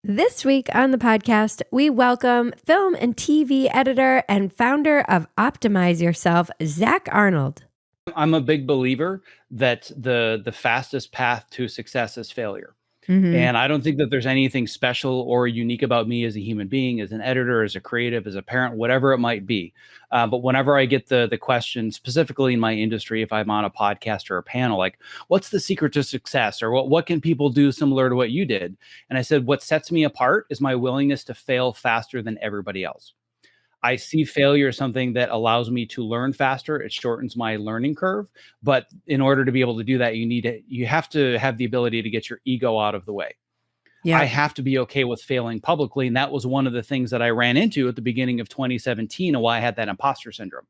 This week on the podcast, we welcome film and TV editor and founder of Optimize Yourself, Zack Arnold. I'm a big believer that the fastest path to success is failure. Mm-hmm. And I don't think that there's anything special or unique about me as a human being, as an editor, as a creative, as a parent, whatever it might be. But whenever I get the question, specifically in my industry, if I'm on a podcast or a panel, like, what's the secret to success? Or what can people do similar to what you did? And I said, what sets me apart is my willingness to fail faster than everybody else. I see failure as something that allows me to learn faster. It shortens my learning curve. But in order to be able to do that, you have to have the ability to get your ego out of the way. Yeah. I have to be okay with failing publicly. And that was one of the things that I ran into at the beginning of 2017 and why I had that imposter syndrome.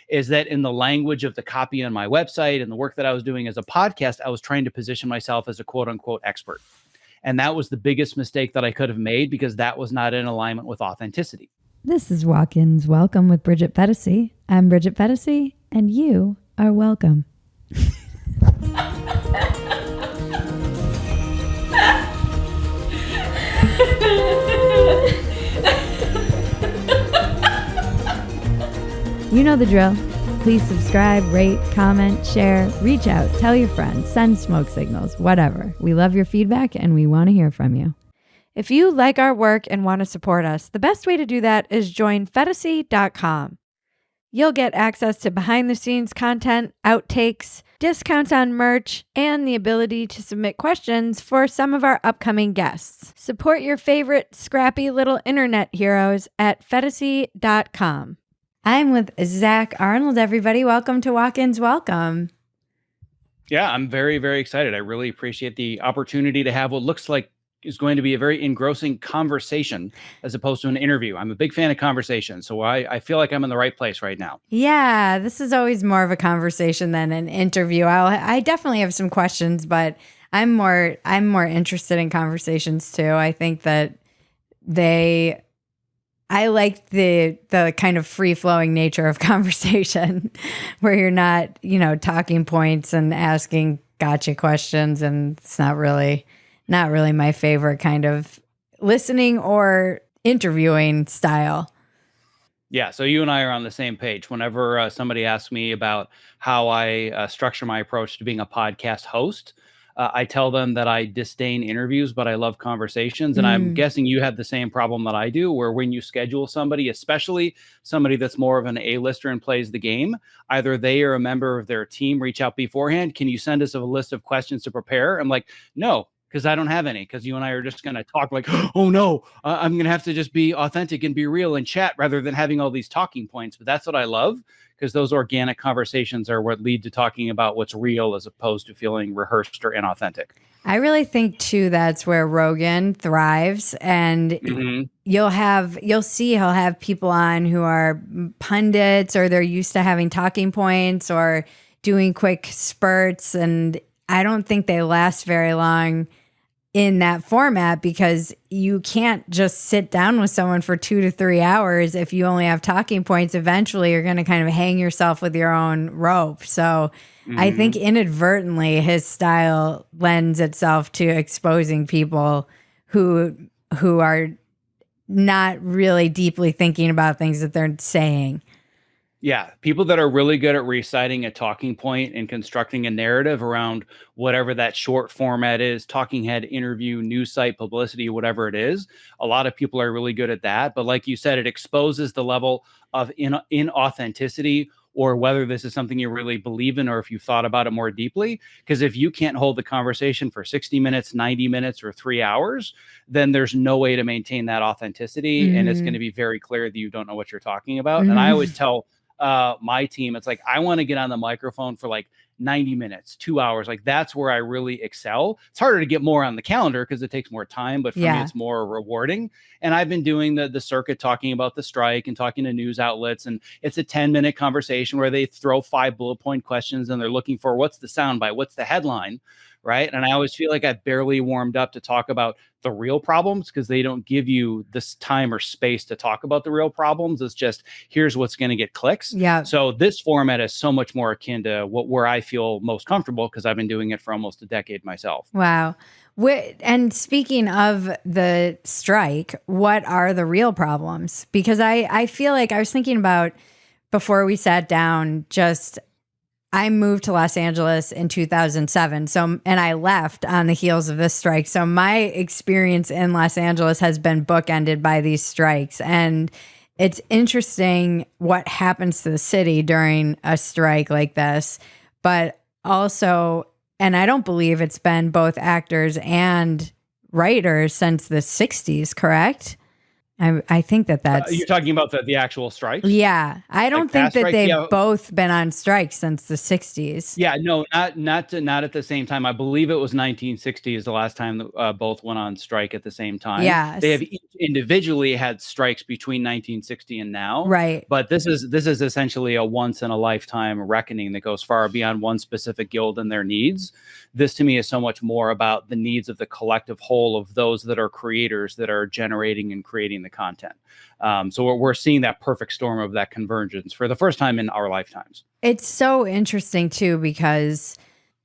Is that in the language of the copy on my website and the work that I was doing as a podcast, I was trying to position myself as a quote unquote expert. And that was the biggest mistake that I could have made because that was not in alignment with authenticity. This is Walk-Ins Welcome with Bridget Phetasy. I'm Bridget Phetasy, and you are welcome. You know the drill. Please subscribe, rate, comment, share, reach out, tell your friends, send smoke signals, whatever. We love your feedback, and we want to hear from you. If you like our work and want to support us, the best way to do that is join Phetasy.com. You'll get access to behind-the-scenes content, outtakes, discounts on merch, and the ability to submit questions for some of our upcoming guests. Support your favorite scrappy little internet heroes at Phetasy.com. I'm with Zack Arnold, everybody. Welcome to Walk-Ins Welcome. Yeah, I'm very, very excited. I really appreciate the opportunity to have what looks like is going to be a very engrossing conversation as opposed to an interview. I'm a big fan of conversation, so I feel like I'm in the right place right now. Yeah, this is always more of a conversation than an interview. I definitely have some questions, but I'm more interested in conversations too. I think that I like the kind of free-flowing nature of conversation where you're not, talking points and asking gotcha questions, and it's not really my favorite kind of listening or interviewing style. Yeah, so you and I are on the same page. Whenever somebody asks me about how I structure my approach to being a podcast host, I tell them that I disdain interviews, but I love conversations. And I'm guessing you have the same problem that I do, where when you schedule somebody, especially somebody that's more of an A-lister and plays the game, either they or a member of their team reach out beforehand. Can you send us a list of questions to prepare? I'm like, no. Because I don't have any, because you and I are just going to talk like, oh no, I'm going to have to just be authentic and be real and chat rather than having all these talking points. But that's what I love, because those organic conversations are what lead to talking about what's real as opposed to feeling rehearsed or inauthentic. I really think too, that's where Rogan thrives. And he'll have people on who are pundits, or they're used to having talking points or doing quick spurts. And I don't think they last very long in that format, because you can't just sit down with someone for 2 to 3 hours. If you only have talking points, eventually you're going to kind of hang yourself with your own rope. So I think inadvertently his style lends itself to exposing people who are not really deeply thinking about things that they're saying. Yeah, people that are really good at reciting a talking point and constructing a narrative around whatever that short format is, talking head, interview, news site, publicity, whatever it is. A lot of people are really good at that. But like you said, it exposes the level of inauthenticity, or whether this is something you really believe in, or if you thought about it more deeply. Because if you can't hold the conversation for 60 minutes, 90 minutes, or 3 hours, then there's no way to maintain that authenticity. And it's going to be very clear that you don't know what you're talking about. And I always tell my team, it's like, I want to get on the microphone for like 90 minutes, 2 hours. Like, that's where I really excel. It's harder to get more on the calendar because it takes more time, but for me, it's more rewarding. And I've been doing the circuit, talking about the strike and talking to news outlets. And it's a 10-minute conversation where they throw 5 bullet point questions and they're looking for what's the soundbite, what's the headline, right? And I always feel like I've barely warmed up to talk about the real problems, because they don't give you this time or space to talk about the real problems. It's just, here's what's going to get clicks. Yeah. So this format is so much more akin to where I feel most comfortable, because I've been doing it for almost a decade myself. Wow. And speaking of the strike, what are the real problems? Because I feel like I was thinking about before we sat down, just I moved to Los Angeles in 2007. So, and I left on the heels of this strike. So my experience in Los Angeles has been bookended by these strikes. And it's interesting what happens to the city during a strike like this, but also, and I don't believe it's been both actors and writers since the 60s, correct? I think that's you're talking about the actual strikes. Yeah, I don't think that strikes, they've both been on strike since the 60s. Yeah, no, not at the same time. I believe it was 1960 is the last time that both went on strike at the same time. Yes. They have each individually had strikes between 1960 and now. Right. But this is essentially a once in a lifetime reckoning that goes far beyond one specific guild and their needs. This to me is so much more about the needs of the collective whole of those that are creators that are generating and creating the content. So we're seeing that perfect storm of that convergence for the first time in our lifetimes. It's so interesting too, because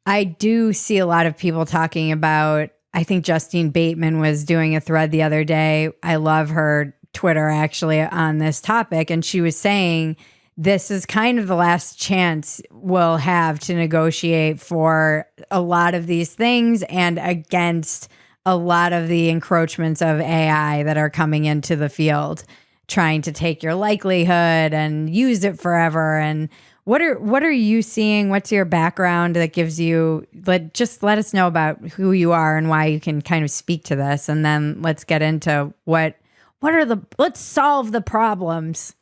I do see a lot of people talking about, I think Justine Bateman was doing a thread the other day. I love her Twitter actually on this topic. And she was saying, this is kind of the last chance we'll have to negotiate for a lot of these things and against a lot of the encroachments of AI that are coming into the field, trying to take your likelihood and use it forever. And what are you seeing? What's your background that gives you, just let us know about who you are and why you can kind of speak to this. And then let's get into let's solve the problems.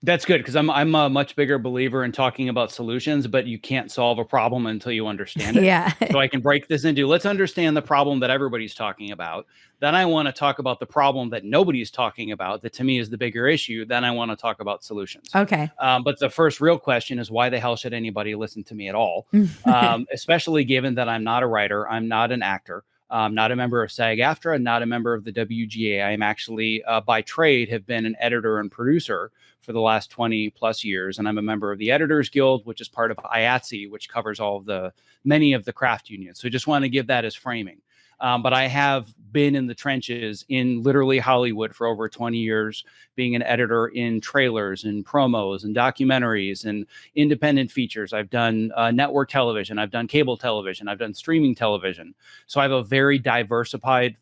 That's good, because I'm a much bigger believer in talking about solutions, but you can't solve a problem until you understand it. Yeah. So I can break this into, let's understand the problem that everybody's talking about. Then I want to talk about the problem that nobody's talking about, that to me is the bigger issue. Then I want to talk about solutions. Okay. But the first real question is, why the hell should anybody listen to me at all? Especially given that I'm not a writer, I'm not an actor. I'm not a member of SAG-AFTRA, not a member of the WGA. I am actually, by trade, have been an editor and producer for the last 20 plus years. And I'm a member of the Editors Guild, which is part of IATSE, which covers many of the craft unions. So just want to give that as framing. But I have been in the trenches in literally Hollywood for over 20 years, being an editor in trailers and promos and documentaries and independent features. I've done network television, I've done cable television, I've done streaming television. So I have a very diversified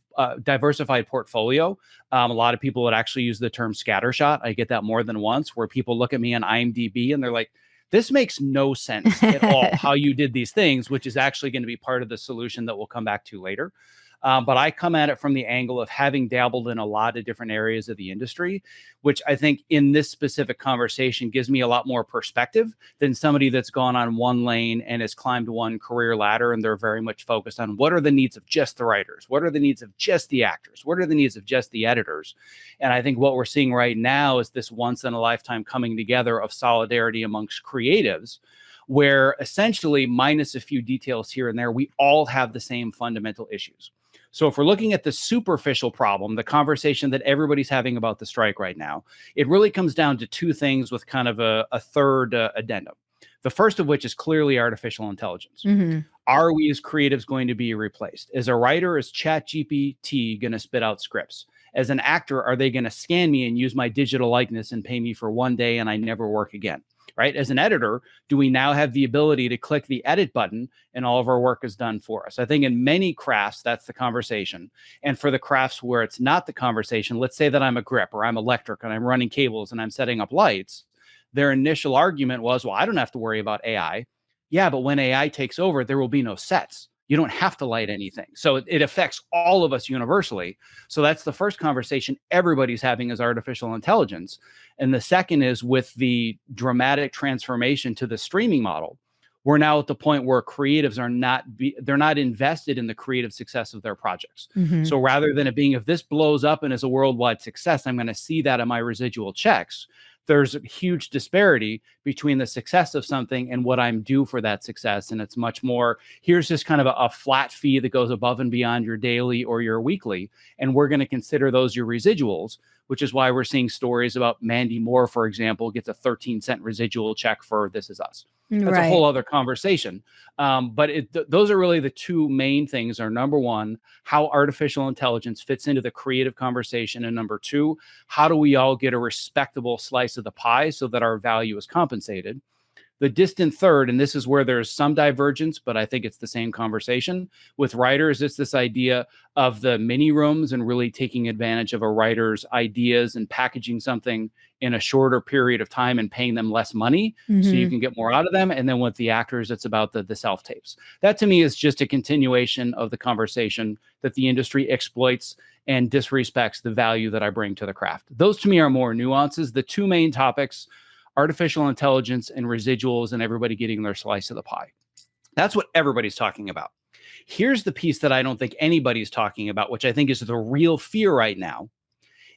portfolio. A lot of people would actually use the term scattershot. I get that more than once, where people look at me on IMDb and they're like, this makes no sense at all how you did these things, which is actually going to be part of the solution that we'll come back to later. But I come at it from the angle of having dabbled in a lot of different areas of the industry, which I think in this specific conversation gives me a lot more perspective than somebody that's gone on one lane and has climbed one career ladder. And they're very much focused on what are the needs of just the writers? What are the needs of just the actors? What are the needs of just the editors? And I think what we're seeing right now is this once in a lifetime coming together of solidarity amongst creatives, where essentially, minus a few details here and there, we all have the same fundamental issues. So if we're looking at the superficial problem, the conversation that everybody's having about the strike right now, it really comes down to two things with kind of a third addendum. The first of which is clearly artificial intelligence. Mm-hmm. Are we as creatives going to be replaced? As a writer, is ChatGPT going to spit out scripts? As an actor, are they going to scan me and use my digital likeness and pay me for one day and I never work again? Right? As an editor, do we now have the ability to click the edit button and all of our work is done for us? I think in many crafts, that's the conversation. And for the crafts where it's not the conversation, let's say that I'm a grip or I'm electric and I'm running cables and I'm setting up lights, their initial argument was, well, I don't have to worry about AI. Yeah, but when AI takes over, there will be no sets. You don't have to light anything. So it affects all of us universally. So that's the first conversation everybody's having is artificial intelligence. And the second is with the dramatic transformation to the streaming model. We're now at the point where creatives they're not invested in the creative success of their projects. Mm-hmm. So rather than it being, if this blows up and is a worldwide success, I'm going to see that in my residual checks. There's a huge disparity between the success of something and what I'm due for that success. And it's much more, here's just kind of a flat fee that goes above and beyond your daily or your weekly. And we're going to consider those your residuals, which is why we're seeing stories about Mandy Moore, for example, gets a 13-cent residual check for This Is Us. That's a whole other conversation. But those are really the two main things are, number one, how artificial intelligence fits into the creative conversation. And number two, how do we all get a respectable slice of the pie so that our value is compensated? The distant third, and this is where there's some divergence, but I think it's the same conversation with writers. It's this idea of the mini rooms and really taking advantage of a writer's ideas and packaging something in a shorter period of time and paying them less money so you can get more out of them. And then with the actors, it's about the self-tapes. That to me is just a continuation of the conversation that the industry exploits and disrespects the value that I bring to the craft. Those to me are more nuances. The two main topics, artificial intelligence and residuals, and everybody getting their slice of the pie. That's what everybody's talking about. Here's the piece that I don't think anybody's talking about, which I think is the real fear right now,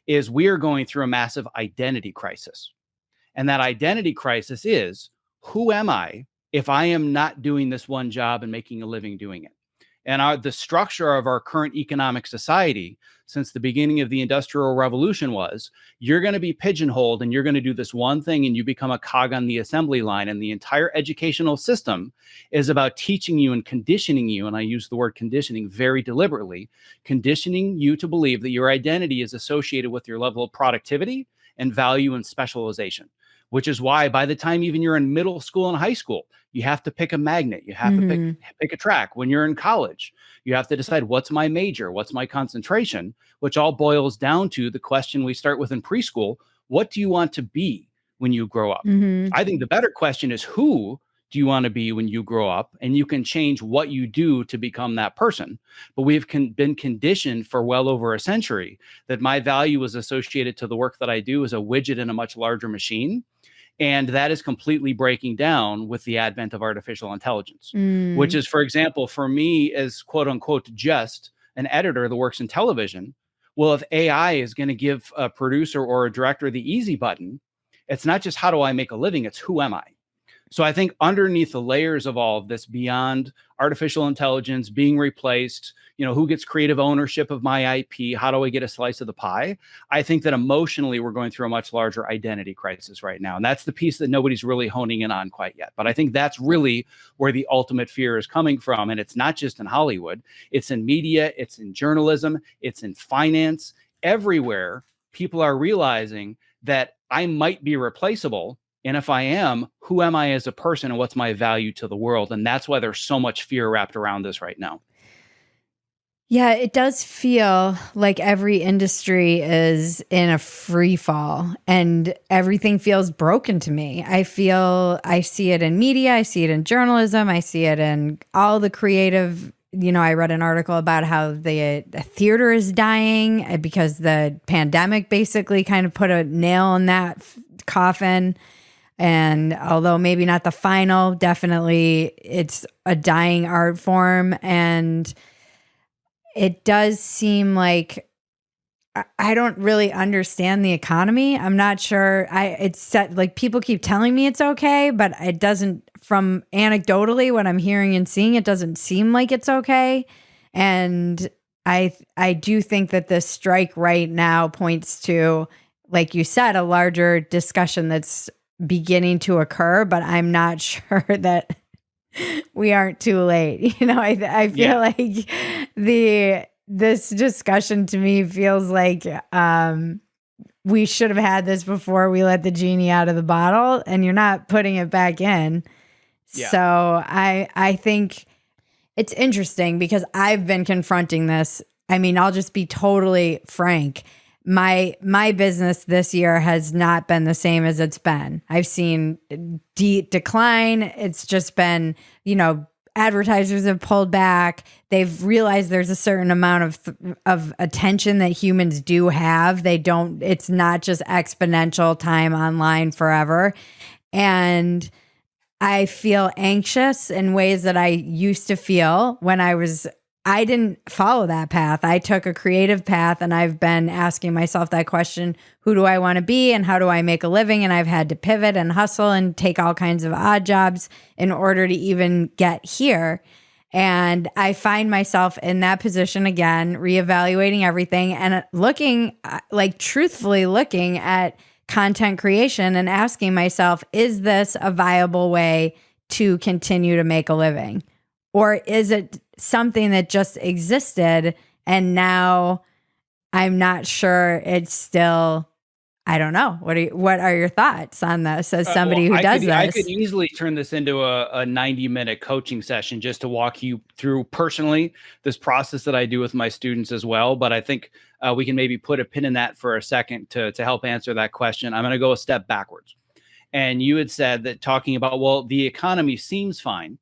is we are going through a massive identity crisis. And that identity crisis is, who am I if I am not doing this one job and making a living doing it? And the structure of our current economic society since the beginning of the Industrial Revolution was, you're going to be pigeonholed and you're going to do this one thing and you become a cog on the assembly line. And the entire educational system is about teaching you and conditioning you, and I use the word conditioning very deliberately, conditioning you to believe that your identity is associated with your level of productivity and value and specialization. Which is why by the time even you're in middle school and high school, you have to pick a magnet. You have to pick a track. When you're in college, you have to decide what's my major, what's my concentration, which all boils down to the question we start with in preschool. What do you want to be when you grow up? I think the better question is, who do you want to be when you grow up? And you can change what you do to become that person. But we've been conditioned for well over a century that my value is associated to the work that I do as a widget in a much larger machine. And that is completely breaking down with the advent of artificial intelligence, which is, for example, for me as quote unquote, just an editor that works in television. Well, if AI is going to give a producer or a director the easy button, it's not just how do I make a living, it's who am I? So I think underneath the layers of all of this, beyond artificial intelligence being replaced, who gets creative ownership of my IP? How do I get a slice of the pie? I think that emotionally we're going through a much larger identity crisis right now. And that's the piece that nobody's really honing in on quite yet. But I think that's really where the ultimate fear is coming from. And it's not just in Hollywood. It's in media. It's in journalism. It's in finance. Everywhere, people are realizing that I might be replaceable. And if I am, who am I as a person and what's my value to the world? And that's why there's so much fear wrapped around this right now. Yeah, it does feel like every industry is in a free fall and everything feels broken to me. I see it in media, I see it in journalism, I see it in all the creative. I read an article about how the theater is dying because the pandemic basically kind of put a nail in that coffin. And although maybe not the final, definitely it's a dying art form. And it does seem like I don't really understand the economy. I'm not sure. Like people keep telling me it's okay, but it doesn't, from anecdotally what I'm hearing and seeing, it doesn't seem like it's okay. And I do think that this strike right now points to, like you said, a larger discussion that's beginning to occur, but I'm not sure that we aren't too late. I feel like this discussion to me feels like we should have had this before we let the genie out of the bottle, and you're not putting it back in. Yeah. So I think it's interesting because I've been confronting this. I mean, I'll just be totally frank. My business this year has not been the same as it's been. I've seen decline. It's just been, advertisers have pulled back. They've realized there's a certain amount of attention that humans do have. It's not just exponential time online forever. And I feel anxious in ways that I used to feel when I didn't follow that path. I took a creative path, and I've been asking myself that question, who do I want to be and how do I make a living? And I've had to pivot and hustle and take all kinds of odd jobs in order to even get here. And I find myself in that position again, reevaluating everything and truthfully looking at content creation and asking myself, is this a viable way to continue to make a living? Or is it something that just existed and now I'm not sure it's still, I don't know. What are your thoughts on this as somebody who does this? I could easily turn this into a 90-minute coaching session just to walk you through personally this process that I do with my students as well. But I think we can maybe put a pin in that for a second to help answer that question. I'm going to go a step backwards. And you had said that talking about, well, the economy seems fine.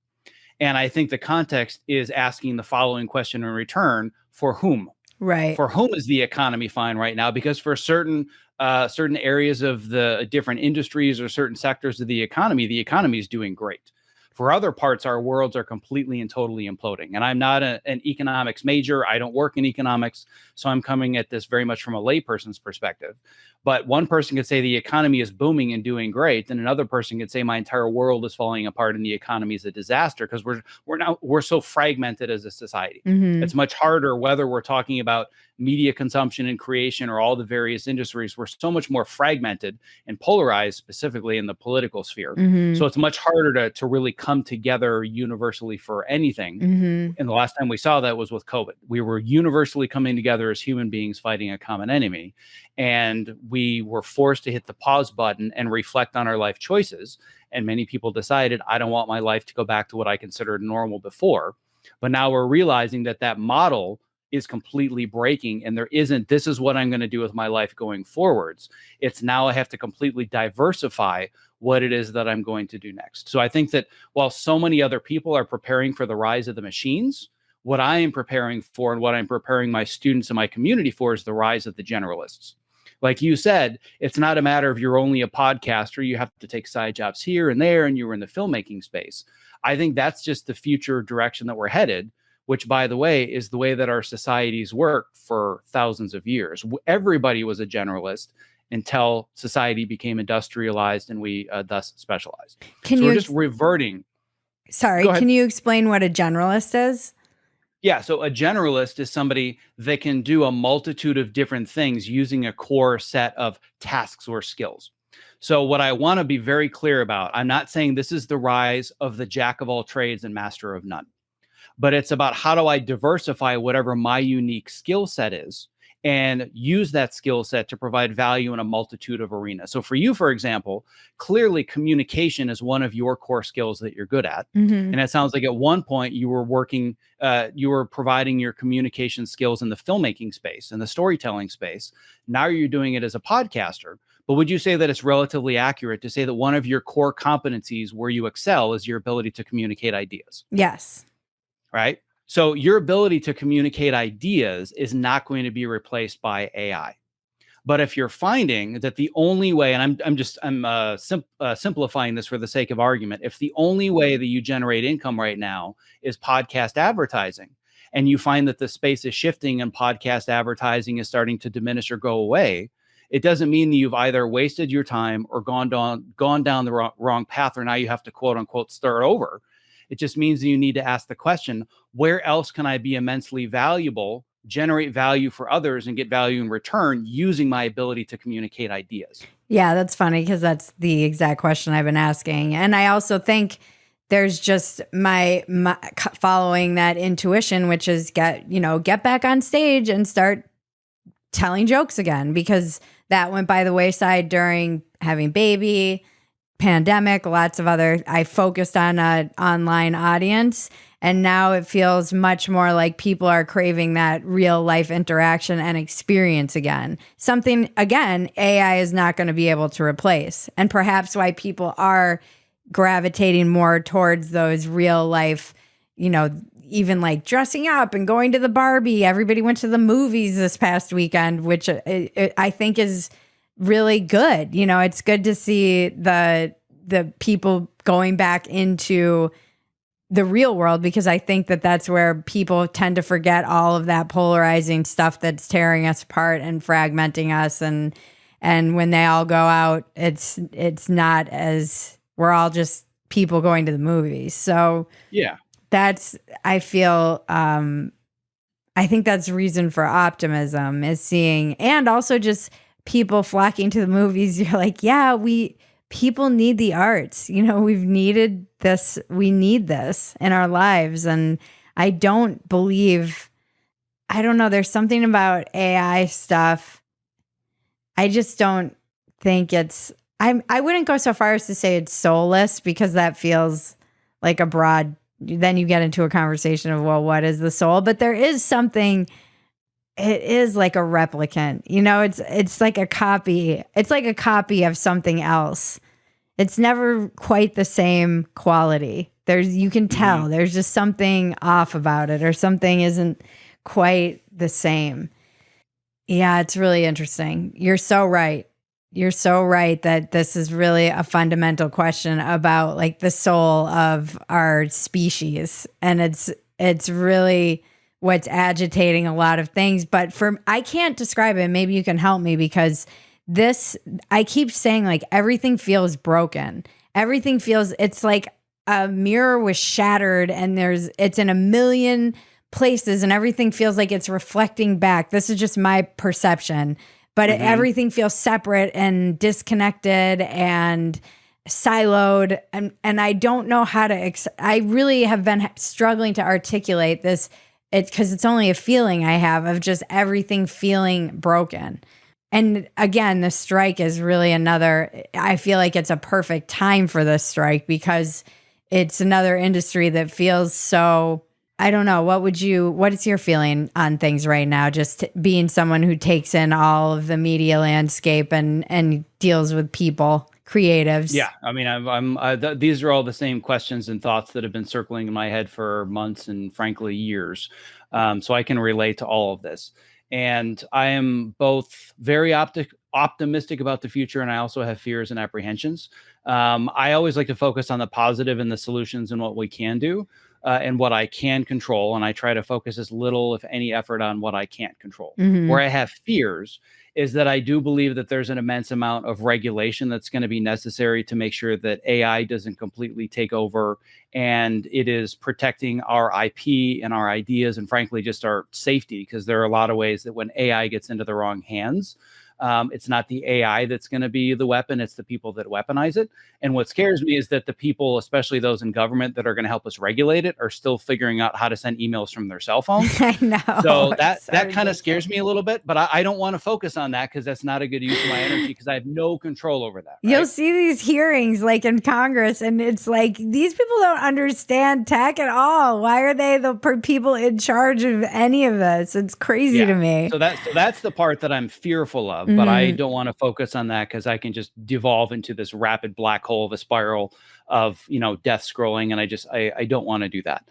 And I think the context is asking the following question in return: for whom? Right. For whom is the economy fine right now? Because for certain areas of the different industries or certain sectors of the economy is doing great. For other parts, our worlds are completely and totally imploding. And I'm not an economics major. I don't work in economics. So I'm coming at this very much from a layperson's perspective. But one person could say the economy is booming and doing great, and another person could say my entire world is falling apart and the economy is a disaster, because we're so fragmented as a society. Mm-hmm. It's much harder whether we're talking about media consumption and creation or all the various industries. We're so much more fragmented and polarized, specifically in the political sphere. Mm-hmm. So it's much harder to really come together universally for anything. Mm-hmm. And the last time we saw that was with COVID. We were universally coming together as human beings fighting a common enemy. And we were forced to hit the pause button and reflect on our life choices. And many people decided, I don't want my life to go back to what I considered normal before. But now we're realizing that model is completely breaking, and there isn't, this is what I'm going to do with my life going forwards. It's now I have to completely diversify what it is that I'm going to do next. So I think that while so many other people are preparing for the rise of the machines, what I am preparing for and what I'm preparing my students and my community for is the rise of the generalists. Like you said, it's not a matter of you're only a podcaster, you have to take side jobs here and there, and you were in the filmmaking space. I think that's just the future direction that we're headed, which, by the way, is the way that our societies work for thousands of years. Everybody was a generalist until society became industrialized and we thus specialized. We're just reverting. Sorry, can you explain what a generalist is? Yeah, so a generalist is somebody that can do a multitude of different things using a core set of tasks or skills. So what I want to be very clear about, I'm not saying this is the rise of the jack of all trades and master of none, but it's about how do I diversify whatever my unique skill set is and use that skill set to provide value in a multitude of arenas. So for you, for example, clearly communication is one of your core skills that you're good at. Mm-hmm. And it sounds like at one point you were providing your communication skills in the filmmaking space and the storytelling space. Now you're doing it as a podcaster. But would you say that it's relatively accurate to say that one of your core competencies where you excel is your ability to communicate ideas? Yes. Right? So your ability to communicate ideas is not going to be replaced by AI. But if you're finding that the only way, and I'm simplifying this for the sake of argument, if the only way that you generate income right now is podcast advertising, and you find that the space is shifting and podcast advertising is starting to diminish or go away, it doesn't mean that you've either wasted your time or gone down the wrong path, or now you have to quote unquote start over. It just means that you need to ask the question, where else can I be immensely valuable, generate value for others, and get value in return using my ability to communicate ideas? Yeah, that's funny because that's the exact question I've been asking. And I also think there's just my following that intuition, which is get back on stage and start telling jokes again, because that went by the wayside during having baby, pandemic, lots of other, I focused on an online audience, and now it feels much more like people are craving that real life interaction and experience again. Something, again, AI is not going to be able to replace, and perhaps why people are gravitating more towards those real life, even like dressing up and going to the Barbie. Everybody went to the movies this past weekend, which I think is really good. It's good to see the people going back into the real world, because I think that that's where people tend to forget all of that polarizing stuff that's tearing us apart and fragmenting us. And when they all go out, it's not as, we're all just people going to the movies. So yeah, that's, I feel, I think that's reason for optimism is seeing, and also just people flocking to the movies. You're like, yeah, people need the arts. We've needed this. We need this in our lives. And I don't know. There's something about AI stuff. I just don't think I wouldn't go so far as to say it's soulless, because that feels like a broad, then you get into a conversation of, well, what is the soul? But there is something, it is like a replicant, it's like a copy. It's like a copy of something else. It's never quite the same quality. You can tell there's just something off about it, or something isn't quite the same. Yeah, it's really interesting. You're so right. You're so right that this is really a fundamental question about like the soul of our species. And it's really what's agitating a lot of things. But I can't describe it. Maybe you can help me, because I keep saying, like, everything feels broken. It's like a mirror was shattered, and it's in a million places, and everything feels like it's reflecting back. This is just my perception, but everything feels separate and disconnected and siloed. And I don't know how to, I really have been struggling to articulate this. It's because it's only a feeling I have of just everything feeling broken. And again, the strike is really I feel like it's a perfect time for this strike, because it's another industry that feels so, I don't know. What is your feeling on things right now? Just being someone who takes in all of the media landscape and deals with people, creatives. Yeah. I mean, these are all the same questions and thoughts that have been circling in my head for months and frankly years. So I can relate to all of this. And I am both very optimistic about the future, and I also have fears and apprehensions. I always like to focus on the positive and the solutions and what we can do, and what I can control. And I try to focus as little, if any, effort on what I can't control. Where I have fears is that I do believe that there's an immense amount of regulation that's going to be necessary to make sure that AI doesn't completely take over, and it is protecting our IP and our ideas, and frankly, just our safety, because there are a lot of ways that when AI gets into the wrong hands, it's not the AI that's going to be the weapon, it's the people that weaponize it. And what scares me is that the people, especially those in government that are going to help us regulate it, are still figuring out how to send emails from their cell phones. I know. So that kind of scares me a little bit, but I don't want to focus on that, because that's not a good use of my energy, because I have no control over that. Right? You'll see these hearings like in Congress, and it's like, these people don't understand tech at all. Why are they the people in charge of any of this? It's crazy to me. So that's the part that I'm fearful of, but I don't want to focus on that, because I can just devolve into this rapid black hole of a spiral of, death scrolling. And I don't want to do that.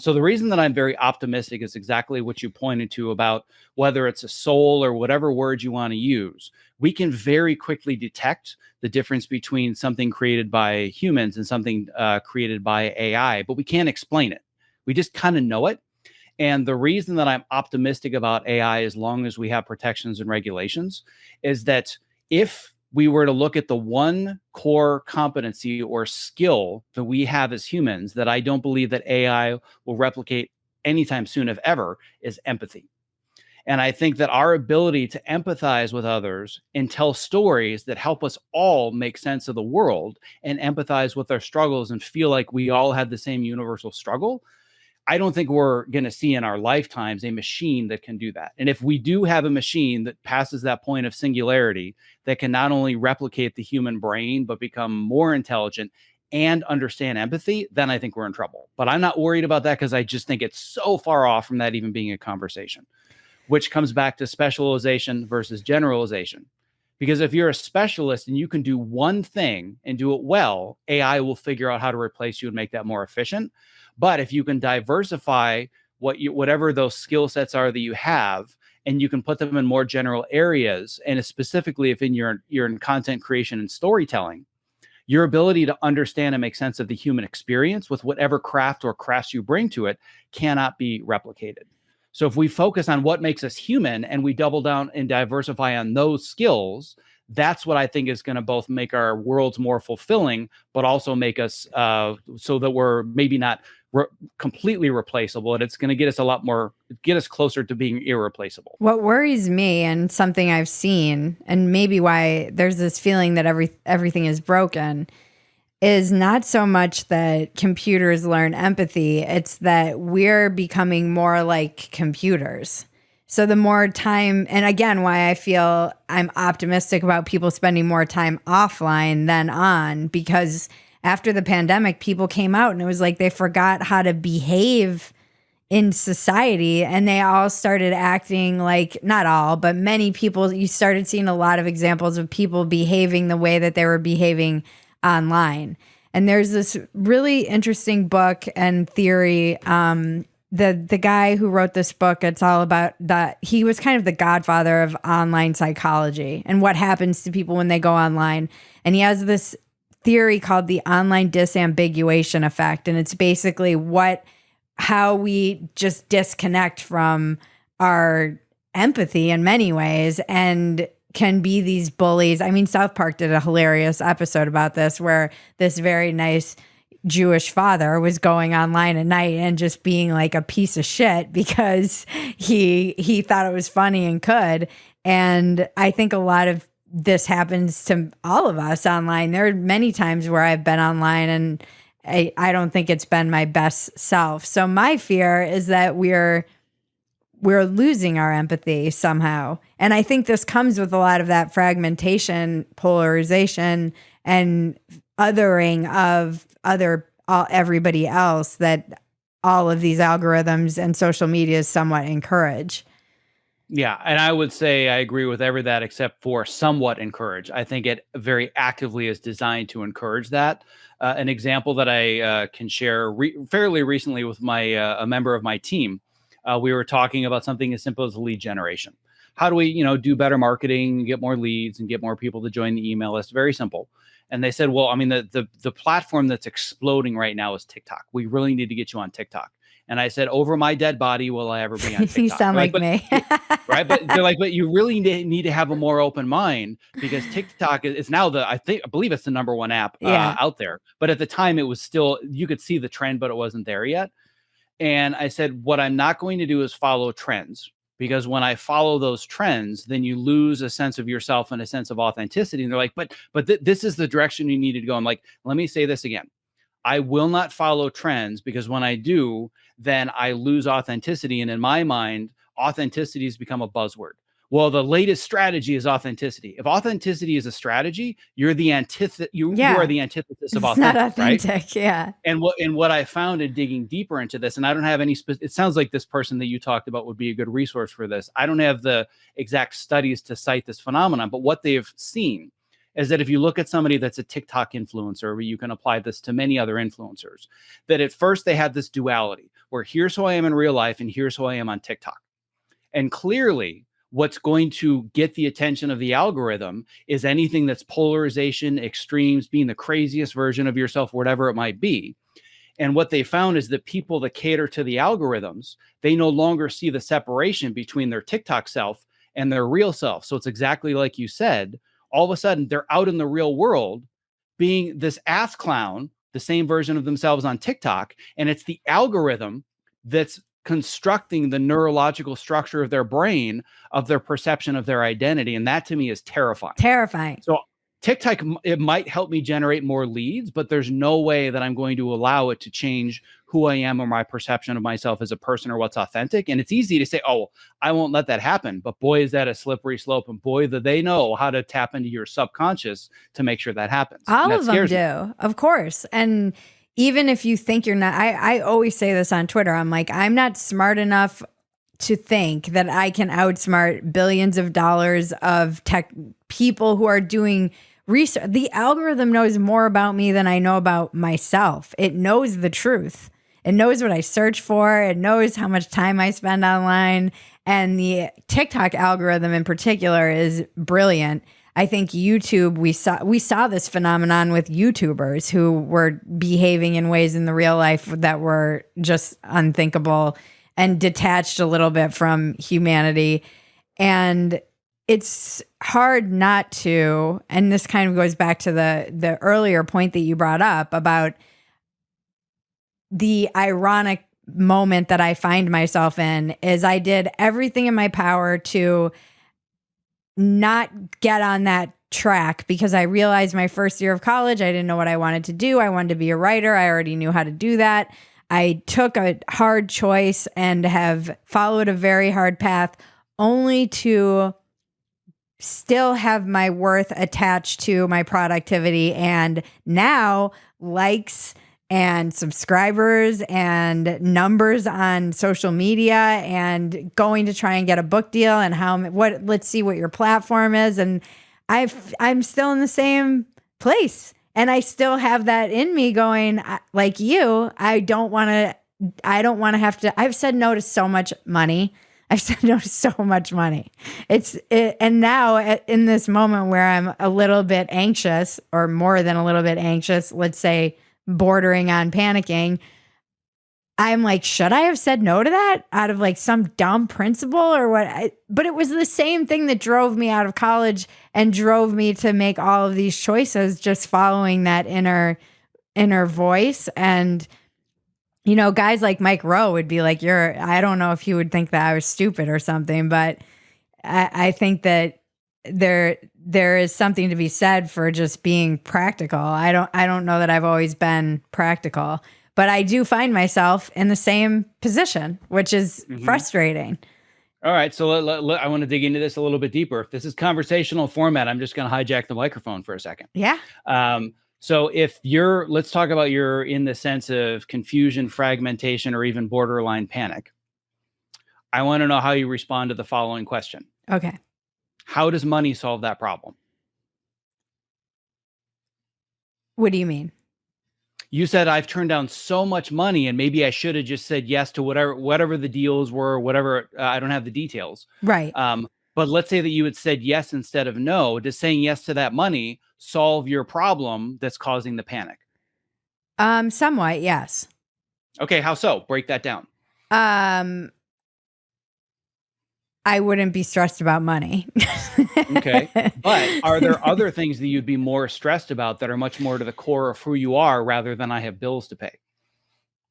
So the reason that I'm very optimistic is exactly what you pointed to about whether it's a soul or whatever word you want to use. We can very quickly detect the difference between something created by humans and something created by AI, but we can't explain it. We just kind of know it. And the reason that I'm optimistic about AI, as long as we have protections and regulations, is that if we were to look at the one core competency or skill that we have as humans that I don't believe that AI will replicate anytime soon, if ever, is empathy. And I think that our ability to empathize with others and tell stories that help us all make sense of the world and empathize with our struggles and feel like we all have the same universal struggle, I don't think we're going to see in our lifetimes a machine that can do that. And if we do have a machine that passes that point of singularity, that can not only replicate the human brain, but become more intelligent and understand empathy, then I think we're in trouble. But I'm not worried about that, because I just think it's so far off from that even being a conversation, which comes back to specialization versus generalization. Because if you're a specialist and you can do one thing and do it well, AI will figure out how to replace you and make that more efficient. But if you can diversify whatever those skill sets are that you have, and you can put them in more general areas, and specifically if you're in content creation and storytelling, your ability to understand and make sense of the human experience with whatever craft or crafts you bring to it cannot be replicated. So if we focus on what makes us human and we double down and diversify on those skills, that's what I think is going to both make our worlds more fulfilling, but also make us so that we're maybe not completely replaceable, and it's going to get us closer to being irreplaceable. What worries me, and something I've seen, and maybe why there's this feeling that everything is broken, is not so much that computers learn empathy, it's that we're becoming more like computers. So the more time, and again, why I feel I'm optimistic about people spending more time offline than on, because after the pandemic, people came out and it was like they forgot how to behave in society, and they all started acting like, not all, but many people, you started seeing a lot of examples of people behaving the way that they were behaving online. And there's this really interesting book and theory. The guy who wrote this book, it's all about that. He was kind of the godfather of online psychology and what happens to people when they go online. And he has this theory called the online disambiguation effect. And it's basically how we just disconnect from our empathy in many ways and can be these bullies. I mean, South Park did a hilarious episode about this, where this very nice Jewish father was going online at night and just being like a piece of shit because he thought it was funny and could. And I think a lot of this happens to all of us online. There are many times where I've been online and I don't think it's been my best self. So my fear is that we're losing our empathy somehow. And I think this comes with a lot of that fragmentation, polarization, and othering of everybody else that all of these algorithms and social media somewhat encourage. Yeah, and I would say I agree with every that except for somewhat encourage. I think it very actively is designed to encourage that. An example that I can share fairly recently with a member of my team, we were talking about something as simple as lead generation. How do we, do better marketing, get more leads, and get more people to join the email list? Very simple. And they said, well, I mean, the platform that's exploding right now is TikTok. We really need to get you on TikTok. And I said, over my dead body, will I ever be on TikTok? You sound like me. Right. But they're like, but you really need to have a more open mind, because TikTok is now I believe it's the number one app out there. But at the time it was still, you could see the trend, but it wasn't there yet. And I said, what I'm not going to do is follow trends, because when I follow those trends, then you lose a sense of yourself and a sense of authenticity. And they're like, but this is the direction you needed to go. I'm like, let me say this again. I will not follow trends, because when I do, then I lose authenticity. And in my mind, authenticity has become a buzzword. Well, the latest strategy is authenticity. If authenticity is a strategy, you're the antithesis. You are the antithesis of authentic, not authentic, right? Yeah. And what I found in digging deeper into this, and I don't have any. It sounds like this person that you talked about would be a good resource for this. I don't have the exact studies to cite this phenomenon, but what they've seen is that if you look at somebody that's a TikTok influencer, you can apply this to many other influencers, that at first they had this duality where here's who I am in real life and here's who I am on TikTok. And clearly what's going to get the attention of the algorithm is anything that's polarization, extremes, being the craziest version of yourself, whatever it might be. And what they found is that people that cater to the algorithms, they no longer see the separation between their TikTok self and their real self. So it's exactly like you said. All of a sudden, they're out in the real world being this ass clown, the same version of themselves on TikTok. And it's the algorithm that's constructing the neurological structure of their brain, of their perception of their identity. And that to me is terrifying. Terrifying. So TikTok, it might help me generate more leads, but there's no way that I'm going to allow it to change who I am or my perception of myself as a person or what's authentic. And it's easy to say, oh, I won't let that happen. But boy, is that a slippery slope. And boy, do they know how to tap into your subconscious to make sure that happens. All of them do, of course. And even if you think you're not, I always say this on Twitter. I'm like, I'm not smart enough to think that I can outsmart billions of dollars of tech people who are doing research. The algorithm knows more about me than I know about myself. It knows the truth. It knows what I search for. It knows how much time I spend online. And the TikTok algorithm in particular is brilliant. I think YouTube, we saw this phenomenon with YouTubers who were behaving in ways in the real life that were just unthinkable and detached a little bit from humanity. And it's hard not to, and this kind of goes back to the earlier point that you brought up about the ironic moment that I find myself in is I did everything in my power to not get on that track because I realized my first year of college, I didn't know what I wanted to do. I wanted to be a writer. I already knew how to do that. I took a hard choice and have followed a very hard path only to still have my worth attached to my productivity. And now likes and subscribers and numbers on social media and going to try and get a book deal and let's see what your platform is. And I'm still in the same place. And I still have that in me going, like you, I don't want to have to, I've said no to so much money. I've said no to so much money. And now in this moment where I'm a little bit anxious or more than a little bit anxious, let's say bordering on panicking, I'm like, should I have said no to that out of like some dumb principle or what? But it was the same thing that drove me out of college and drove me to make all of these choices, just following that inner voice. And you know, guys like Mike Rowe would be like, I don't know if he would think that I was stupid or something, but I think that there is something to be said for just being practical. I don't know that I've always been practical, but I do find myself in the same position, which is frustrating. All right. So I want to dig into this a little bit deeper. If this is conversational format, I'm just going to hijack the microphone for a second. Yeah. So let's talk about you're in the sense of confusion, fragmentation, or even borderline panic. I want to know how you respond to the following question. Okay. How does money solve that problem? What do you mean? You said I've turned down so much money and maybe I should have just said yes to whatever the deals were, whatever. I don't have the details. Right. But let's say that you had said yes instead of no. Does saying yes to that money solve your problem that's causing the panic? Somewhat, yes. Okay, how so? Break that down. I wouldn't be stressed about money. Okay. But are there other things that you'd be more stressed about that are much more to the core of who you are rather than I have bills to pay?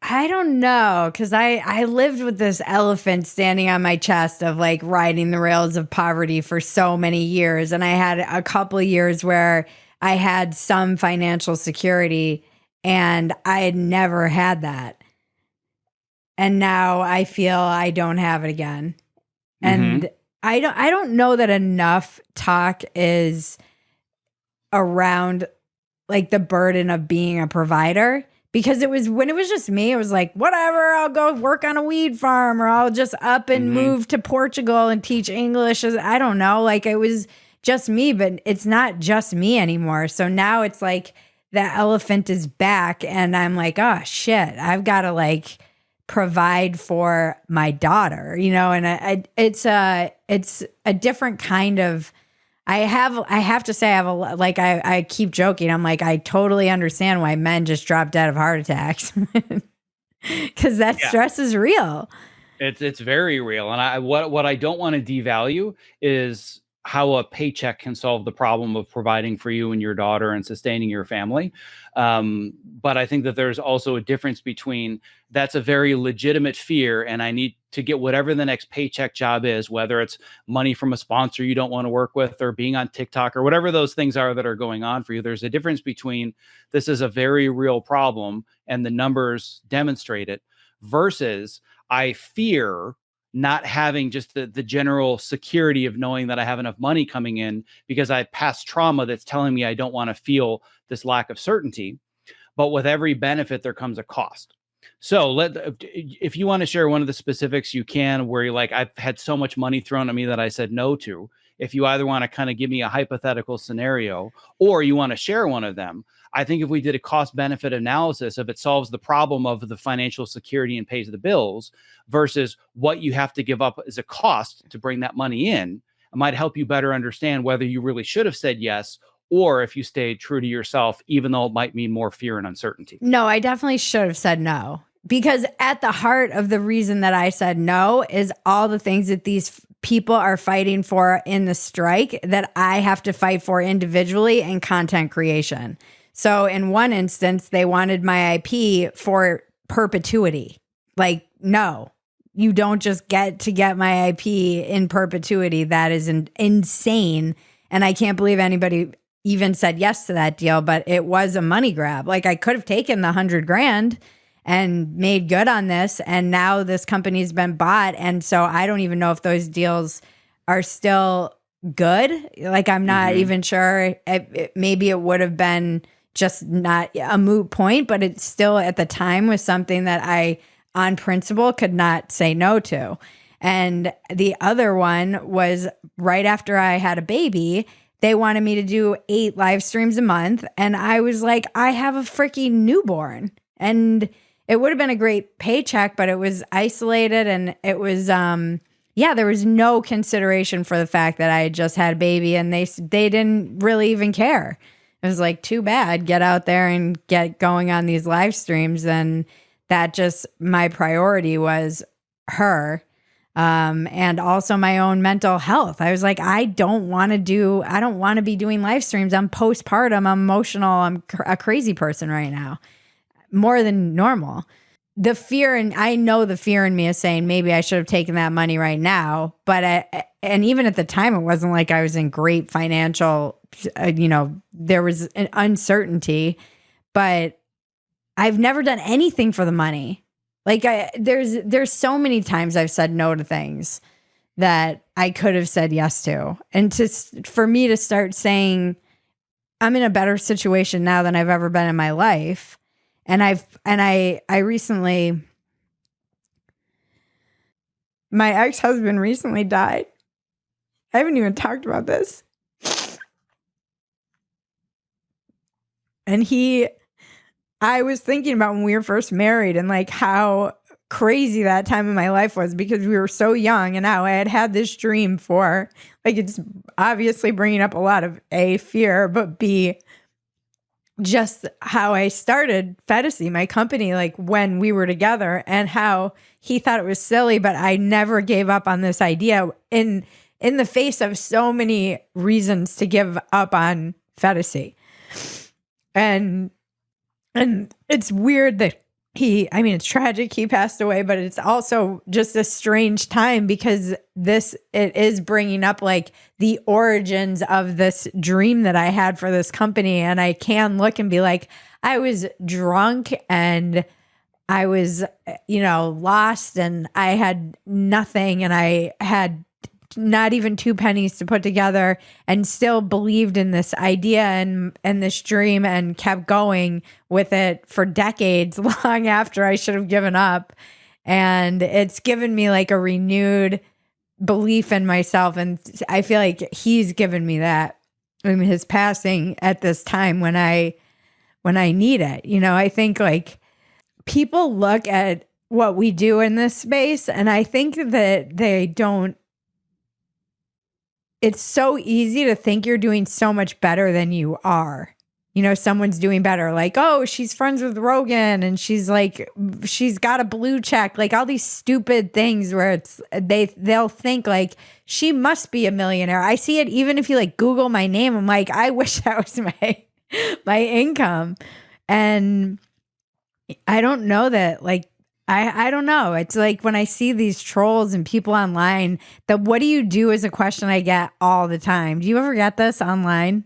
I don't know, because I lived with this elephant standing on my chest of like riding the rails of poverty for so many years. And I had a couple of years where I had some financial security and I had never had that. And now I feel I don't have it again. And I don't know that enough talk is around like the burden of being a provider. Because when it was just me, it was like, whatever, I'll go work on a weed farm or I'll just up and move to Portugal and teach English. I don't know. Like it was just me, but it's not just me anymore. So now it's like the elephant is back and I'm like, oh shit, I've got to like provide for my daughter, you know, and it's a different kind of, I have to say, I keep joking. I'm like, I totally understand why men just drop dead of heart attacks because that stress is real. It's very real. And what I don't want to devalue is how a paycheck can solve the problem of providing for you and your daughter and sustaining your family. But I think that there's also a difference between that's a very legitimate fear and I need to get whatever the next paycheck job is, whether it's money from a sponsor you don't want to work with or being on TikTok or whatever those things are that are going on for you. There's a difference between this is a very real problem and the numbers demonstrate it versus I fear not having just the general security of knowing that I have enough money coming in because I have past trauma that's telling me I don't want to feel this lack of certainty. But with every benefit, there comes a cost. So if you want to share one of the specifics, you can, where you're like, I've had so much money thrown at me that I said no to. If you either want to kind of give me a hypothetical scenario or you want to share one of them, I think if we did a cost benefit analysis, if it solves the problem of the financial security and pays the bills versus what you have to give up as a cost to bring that money in, it might help you better understand whether you really should have said yes or if you stayed true to yourself, even though it might mean more fear and uncertainty. No, I definitely should have said no. Because at the heart of the reason that I said no is all the things that these people are fighting for in the strike that I have to fight for individually in content creation. So in one instance, they wanted my IP for perpetuity. Like, no, you don't just get to get my IP in perpetuity. That is insane. And I can't believe anybody even said yes to that deal, but it was a money grab. Like, I could have taken the $100,000 and made good on this. And now this company's been bought. And so I don't even know if those deals are still good. Like, I'm not even sure. Maybe it would have been just not a moot point, but it still at the time was something that I, on principle, could not say no to. And the other one was right after I had a baby. They wanted me to do 8 live streams a month. And I was like, I have a freaking newborn. And it would have been a great paycheck, but it was isolated. And it was, there was no consideration for the fact that I had just had a baby, and they didn't really even care. It was like, too bad, get out there and get going on these live streams. And that just, my priority was her. And also my own mental health. I was like, I don't want to be doing live streams. I'm postpartum. I'm emotional. I'm a crazy person right now, more than normal. The fear, and I know the fear in me is saying maybe I should have taken that money right now. But and even at the time, it wasn't like I was in great financial, there was an uncertainty, but I've never done anything for the money. Like, there's so many times I've said no to things that I could have said yes to. And for me to start saying I'm in a better situation now than I've ever been in my life. And I recently, my ex-husband recently died. I haven't even talked about this. And I was thinking about when we were first married and like how crazy that time in my life was, because we were so young, and now I had this dream for, like, it's obviously bringing up a lot of A, fear, but B, just how I started Phetasy, my company, like when we were together, and how he thought it was silly, but I never gave up on this idea in the face of so many reasons to give up on Phetasy. And it's weird that it's tragic he passed away, but it's also just a strange time, because it is bringing up like the origins of this dream that I had for this company. And I can look and be like, I was drunk and I was, lost, and I had nothing, and I had not even 2 pennies to put together, and still believed in this idea and this dream, and kept going with it for decades, long after I should have given up. And it's given me like a renewed belief in myself. And I feel like he's given me that in his passing at this time when I need it. I think like people look at what we do in this space, and I think that they don't. It's so easy to think you're doing so much better than you are. Someone's doing better. Like, oh, she's friends with Rogan, and she's got a blue check, like all these stupid things where they'll think like she must be a millionaire. I see it even if you like Google my name. I'm like, I wish that was my income. And I don't know that, like, I don't know. It's like when I see these trolls and people online, what do you do is a question I get all the time. Do you ever get this online?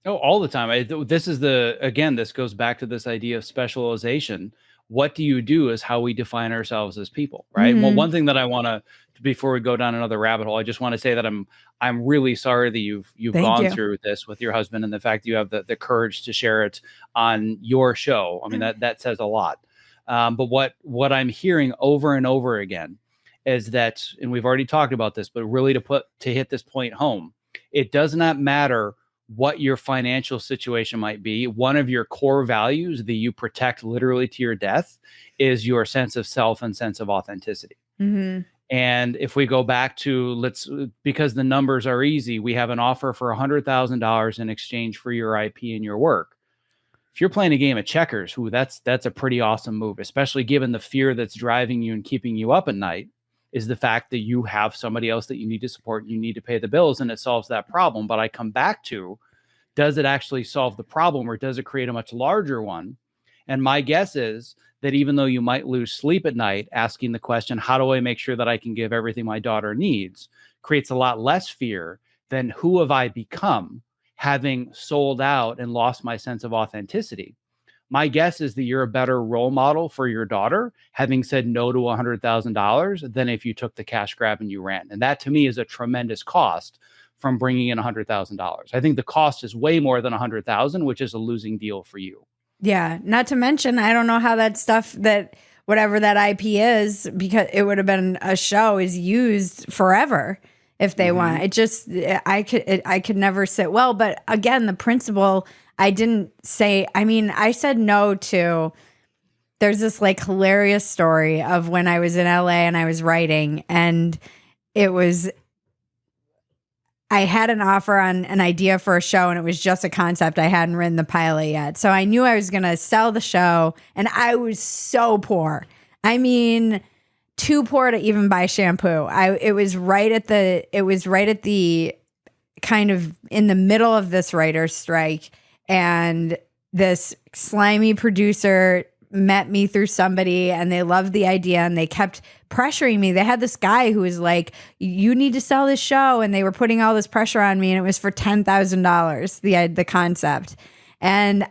Oh, all the time. This goes back to this idea of specialization. What do you do is how we define ourselves as people, right? Well, one thing that I want to, before we go down another rabbit hole, I just want to say that I'm really sorry that you've gone through this with your husband, and the fact that you have the courage to share it on your show. I mean, that says a lot. But what I'm hearing over and over again is that, and we've already talked about this, but really to hit this point home, it does not matter what your financial situation might be. One of your core values that you protect literally to your death is your sense of self and sense of authenticity. Mm-hmm. And if we go back to because the numbers are easy, we have an offer for $100,000 in exchange for your IP and your work. If you're playing a game of checkers, that's a pretty awesome move, especially given the fear that's driving you and keeping you up at night, is the fact that you have somebody else that you need to support, you need to pay the bills, and it solves that problem. But I come back to, does it actually solve the problem, or does it create a much larger one? And my guess is that even though you might lose sleep at night, asking the question, how do I make sure that I can give everything my daughter needs, creates a lot less fear than who have I become having sold out and lost my sense of authenticity. My guess is that you're a better role model for your daughter, having said no to $100,000 than if you took the cash grab and you ran. And that to me is a tremendous cost from bringing in $100,000. I think the cost is way more than $100,000, which is a losing deal for you. Yeah. Not to mention, I don't know how that stuff that whatever that IP is, because it would have been a show, is used forever if they want. It just, I could never sit well. But again, the principle, I didn't say, I mean, I said no to, there's this like hilarious story of when I was in LA and I was writing, and it was, I had an offer on an idea for a show, and it was just a concept. I hadn't written the pilot yet. So I knew I was going to sell the show, and I was so poor. I mean, too poor to even buy shampoo. It was right at the kind of in the middle of this writer's strike, and this slimy producer met me through somebody, and they loved the idea, and they kept pressuring me. They had this guy who was like, you need to sell this show, and they were putting all this pressure on me, and it was for $10,000, the concept. And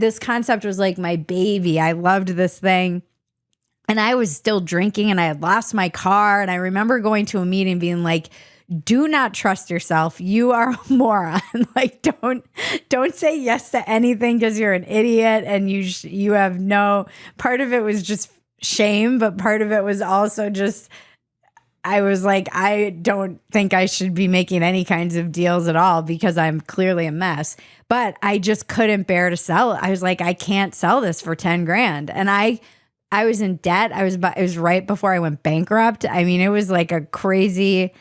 this concept was like my baby. I loved this thing. And I was still drinking, and I had lost my car. And I remember going to a meeting being like, do not trust yourself. You are a moron. Like, don't say yes to anything because you're an idiot, and you have no, part of it was just shame, but part of it was also just, I was like, I don't think I should be making any kinds of deals at all because I'm clearly a mess. But I just couldn't bear to sell it. I was like, I can't sell this for 10 grand. And I was in debt. It was right before I went bankrupt. I mean, it was like a crazy,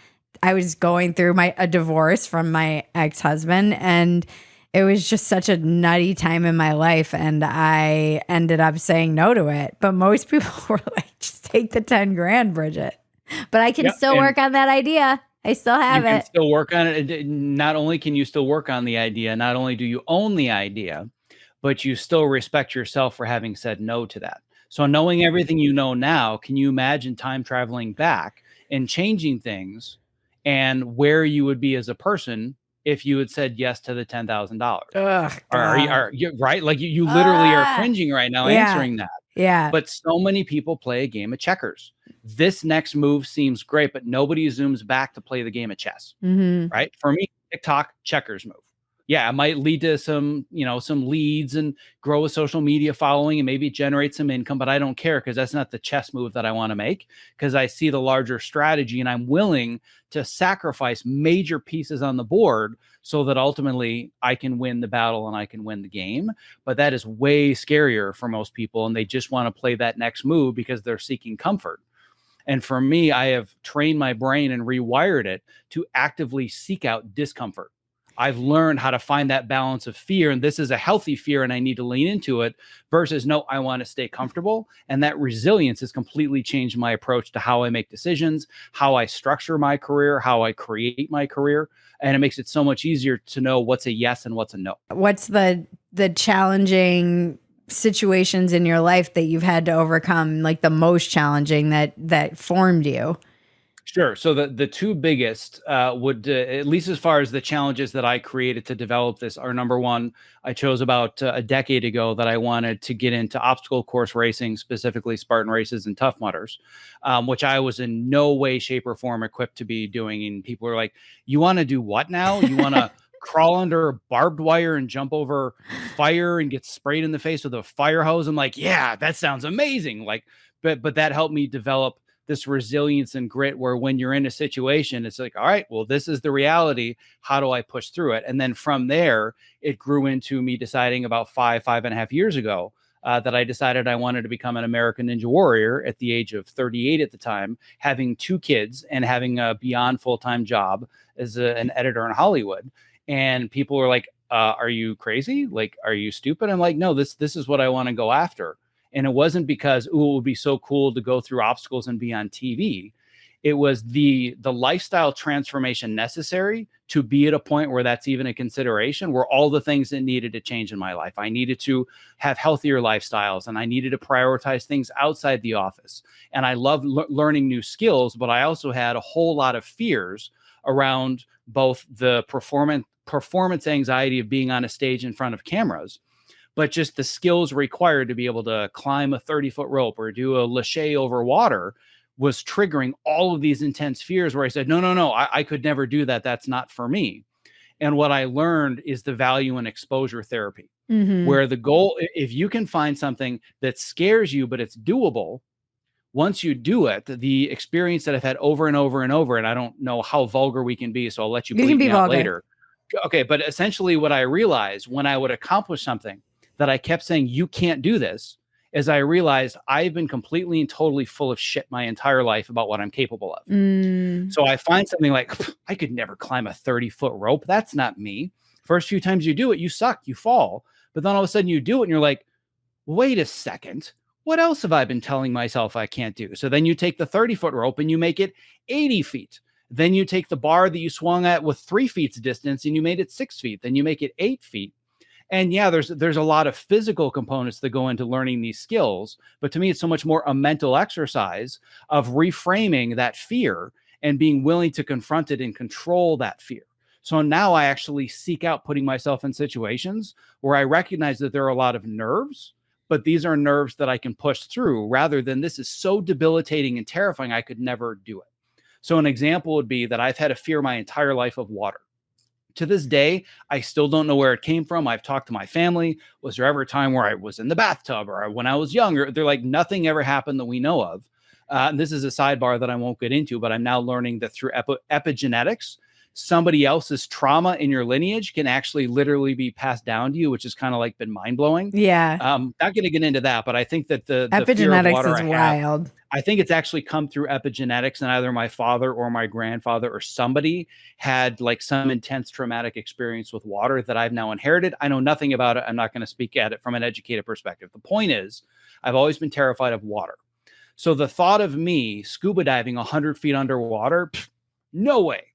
I was going through a divorce from my ex-husband, and it was just such a nutty time in my life, and I ended up saying no to it. But most people were like, just take the 10 grand, Bridget. But I can still work on that idea. I still have it. You can still work on it. Not only can you still work on the idea, not only do you own the idea, but you still respect yourself for having said no to that. So knowing everything you know now, can you imagine time traveling back and changing things and where you would be as a person if you had said yes to the $10,000? Are you right? Like you literally are cringing right now answering that. Yeah. But so many people play a game of checkers. This next move seems great, but nobody zooms back to play the game of chess. Right? For me, TikTok, checkers move. Yeah, it might lead to some leads and grow a social media following and maybe generate some income, but I don't care because that's not the chess move that I want to make, because I see the larger strategy and I'm willing to sacrifice major pieces on the board so that ultimately I can win the battle and I can win the game. But that is way scarier for most people, and they just want to play that next move because they're seeking comfort. And for me, I have trained my brain and rewired it to actively seek out discomfort. I've learned how to find that balance of fear, and this is a healthy fear and I need to lean into it, versus no, I want to stay comfortable. And that resilience has completely changed my approach to how I make decisions, how I structure my career, how I create my career. And it makes it so much easier to know what's a yes and what's a no. What's the challenging situations in your life that you've had to overcome, like the most challenging that formed you? Sure. So the two biggest would, at least as far as the challenges that I created to develop this, are number one, I chose about a decade ago that I wanted to get into obstacle course racing, specifically Spartan races and Tough Mudders, which I was in no way, shape, or form equipped to be doing. And people were like, you want to do what now? You want to crawl under barbed wire and jump over fire and get sprayed in the face with a fire hose? I'm like, yeah, that sounds amazing. Like, but that helped me develop this resilience and grit where when you're in a situation, it's like, all right, well, this is the reality. How do I push through it? And then from there, it grew into me deciding about 5.5 years ago that I decided I wanted to become an American Ninja Warrior at the age of 38 at the time, having 2 kids and having a beyond full-time job as an editor in Hollywood. And people were like, are you crazy? Like, are you stupid? I'm like, no, this is what I want to go after. And it wasn't because, it would be so cool to go through obstacles and be on TV. It was the lifestyle transformation necessary to be at a point where that's even a consideration, were all the things that needed to change in my life. I needed to have healthier lifestyles, and I needed to prioritize things outside the office. And I loved learning new skills, but I also had a whole lot of fears around both the performance anxiety of being on a stage in front of cameras, but just the skills required to be able to climb a 30-foot rope or do a lache over water was triggering all of these intense fears where I said, no, I could never do that. That's not for me. And what I learned is the value in exposure therapy, where the goal, if you can find something that scares you, but it's doable, once you do it, the experience that I've had over and over and over, and I don't know how vulgar we can be, so I'll let you bleep me out later. Okay, but essentially what I realized when I would accomplish something that I kept saying, you can't do this, as I realized I've been completely and totally full of shit my entire life about what I'm capable of. So I find something like, I could never climb a 30-foot rope. That's not me. First few times you do it, you suck, you fall. But then all of a sudden you do it and you're like, wait a second. What else have I been telling myself I can't do? So then you take the 30-foot rope and you make it 80 feet. Then you take the bar that you swung at with 3 feet's distance and you made it 6 feet. Then you make it 8 feet. And yeah, there's a lot of physical components that go into learning these skills. But to me, it's so much more a mental exercise of reframing that fear and being willing to confront it and control that fear. So now I actually seek out putting myself in situations where I recognize that there are a lot of nerves, but these are nerves that I can push through rather than this is so debilitating and terrifying, I could never do it. So an example would be that I've had a fear my entire life of water. To this day, I still don't know where it came from. I've talked to my family. Was there ever a time where I was in the bathtub or when I was younger? They're like, nothing ever happened that we know of. And this is a sidebar that I won't get into, but I'm now learning that through epigenetics, somebody else's trauma in your lineage can actually literally be passed down to you, which is kind of like been mind blowing. Yeah. Not going to get into that, but I think that the epigenetics fear of water is wild. I think it's actually come through epigenetics, and either my father or my grandfather or somebody had like some intense traumatic experience with water that I've now inherited. I know nothing about it. I'm not going to speak at it from an educated perspective. The point is, I've always been terrified of water. So the thought of me scuba diving 100 feet underwater, no way.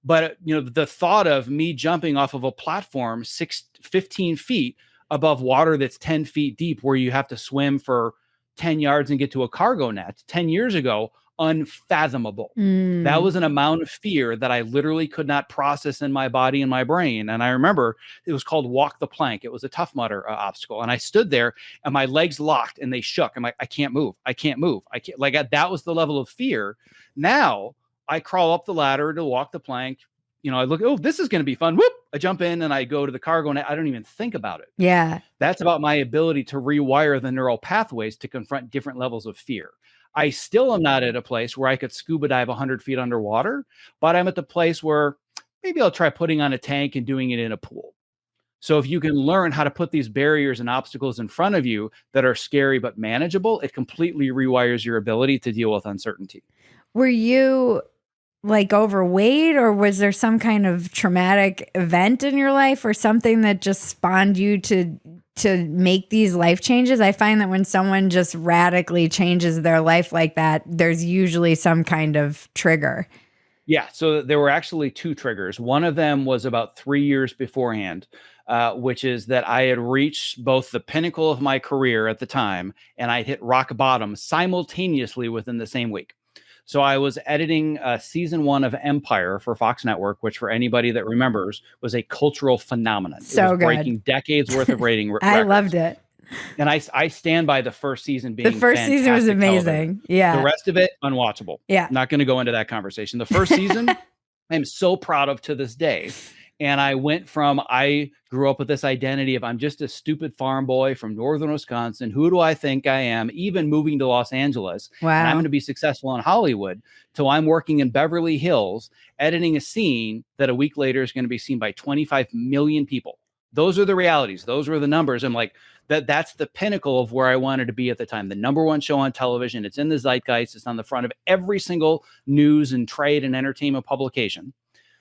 But the thought of me jumping off of a platform 15 feet above water that's 10 feet deep, where you have to swim for 10 yards and get to a cargo net 10 years ago, unfathomable. That was an amount of fear that I literally could not process in my body and my brain. And I remember it was called walk the plank. It was a Tough Mudder obstacle. And I stood there and my legs locked and they shook. I'm like, I can't move. I can't move. I can't, like, that was the level of fear. Now I crawl up the ladder to walk the plank. I look, oh, this is going to be fun. Whoop! I jump in and I go to the cargo and I don't even think about it. Yeah. That's about my ability to rewire the neural pathways to confront different levels of fear. I still am not at a place where I could scuba dive 100 feet underwater, but I'm at the place where maybe I'll try putting on a tank and doing it in a pool. So if you can learn how to put these barriers and obstacles in front of you that are scary but manageable, it completely rewires your ability to deal with uncertainty. Were you like overweight, or was there some kind of traumatic event in your life or something that just spawned you to make these life changes? I find that when someone just radically changes their life like that, there's usually some kind of trigger. Yeah. So there were actually 2 triggers. One of them was about 3 years beforehand, which is that I had reached both the pinnacle of my career at the time and I hit rock bottom simultaneously within the same week. So I was editing season 1 of Empire for Fox Network, which for anybody that remembers was a cultural phenomenon. So it was good. Breaking decades worth of rating records. I loved it. And I stand by the first season being the first season was amazing. Television. Yeah. The rest of it, unwatchable. Yeah. Not going to go into that conversation. The first season, I'm so proud of to this day. And I went from, I grew up with this identity of I'm just a stupid farm boy from northern Wisconsin. Who do I think I am? Even moving to Los Angeles. Wow. And I'm going to be successful in Hollywood till I'm working in Beverly Hills, editing a scene that a week later is going to be seen by 25 million people. Those are the realities. Those were the numbers. I'm like, that's the pinnacle of where I wanted to be at the time. The #1 show on television. It's in the zeitgeist. It's on the front of every single news and trade and entertainment publication.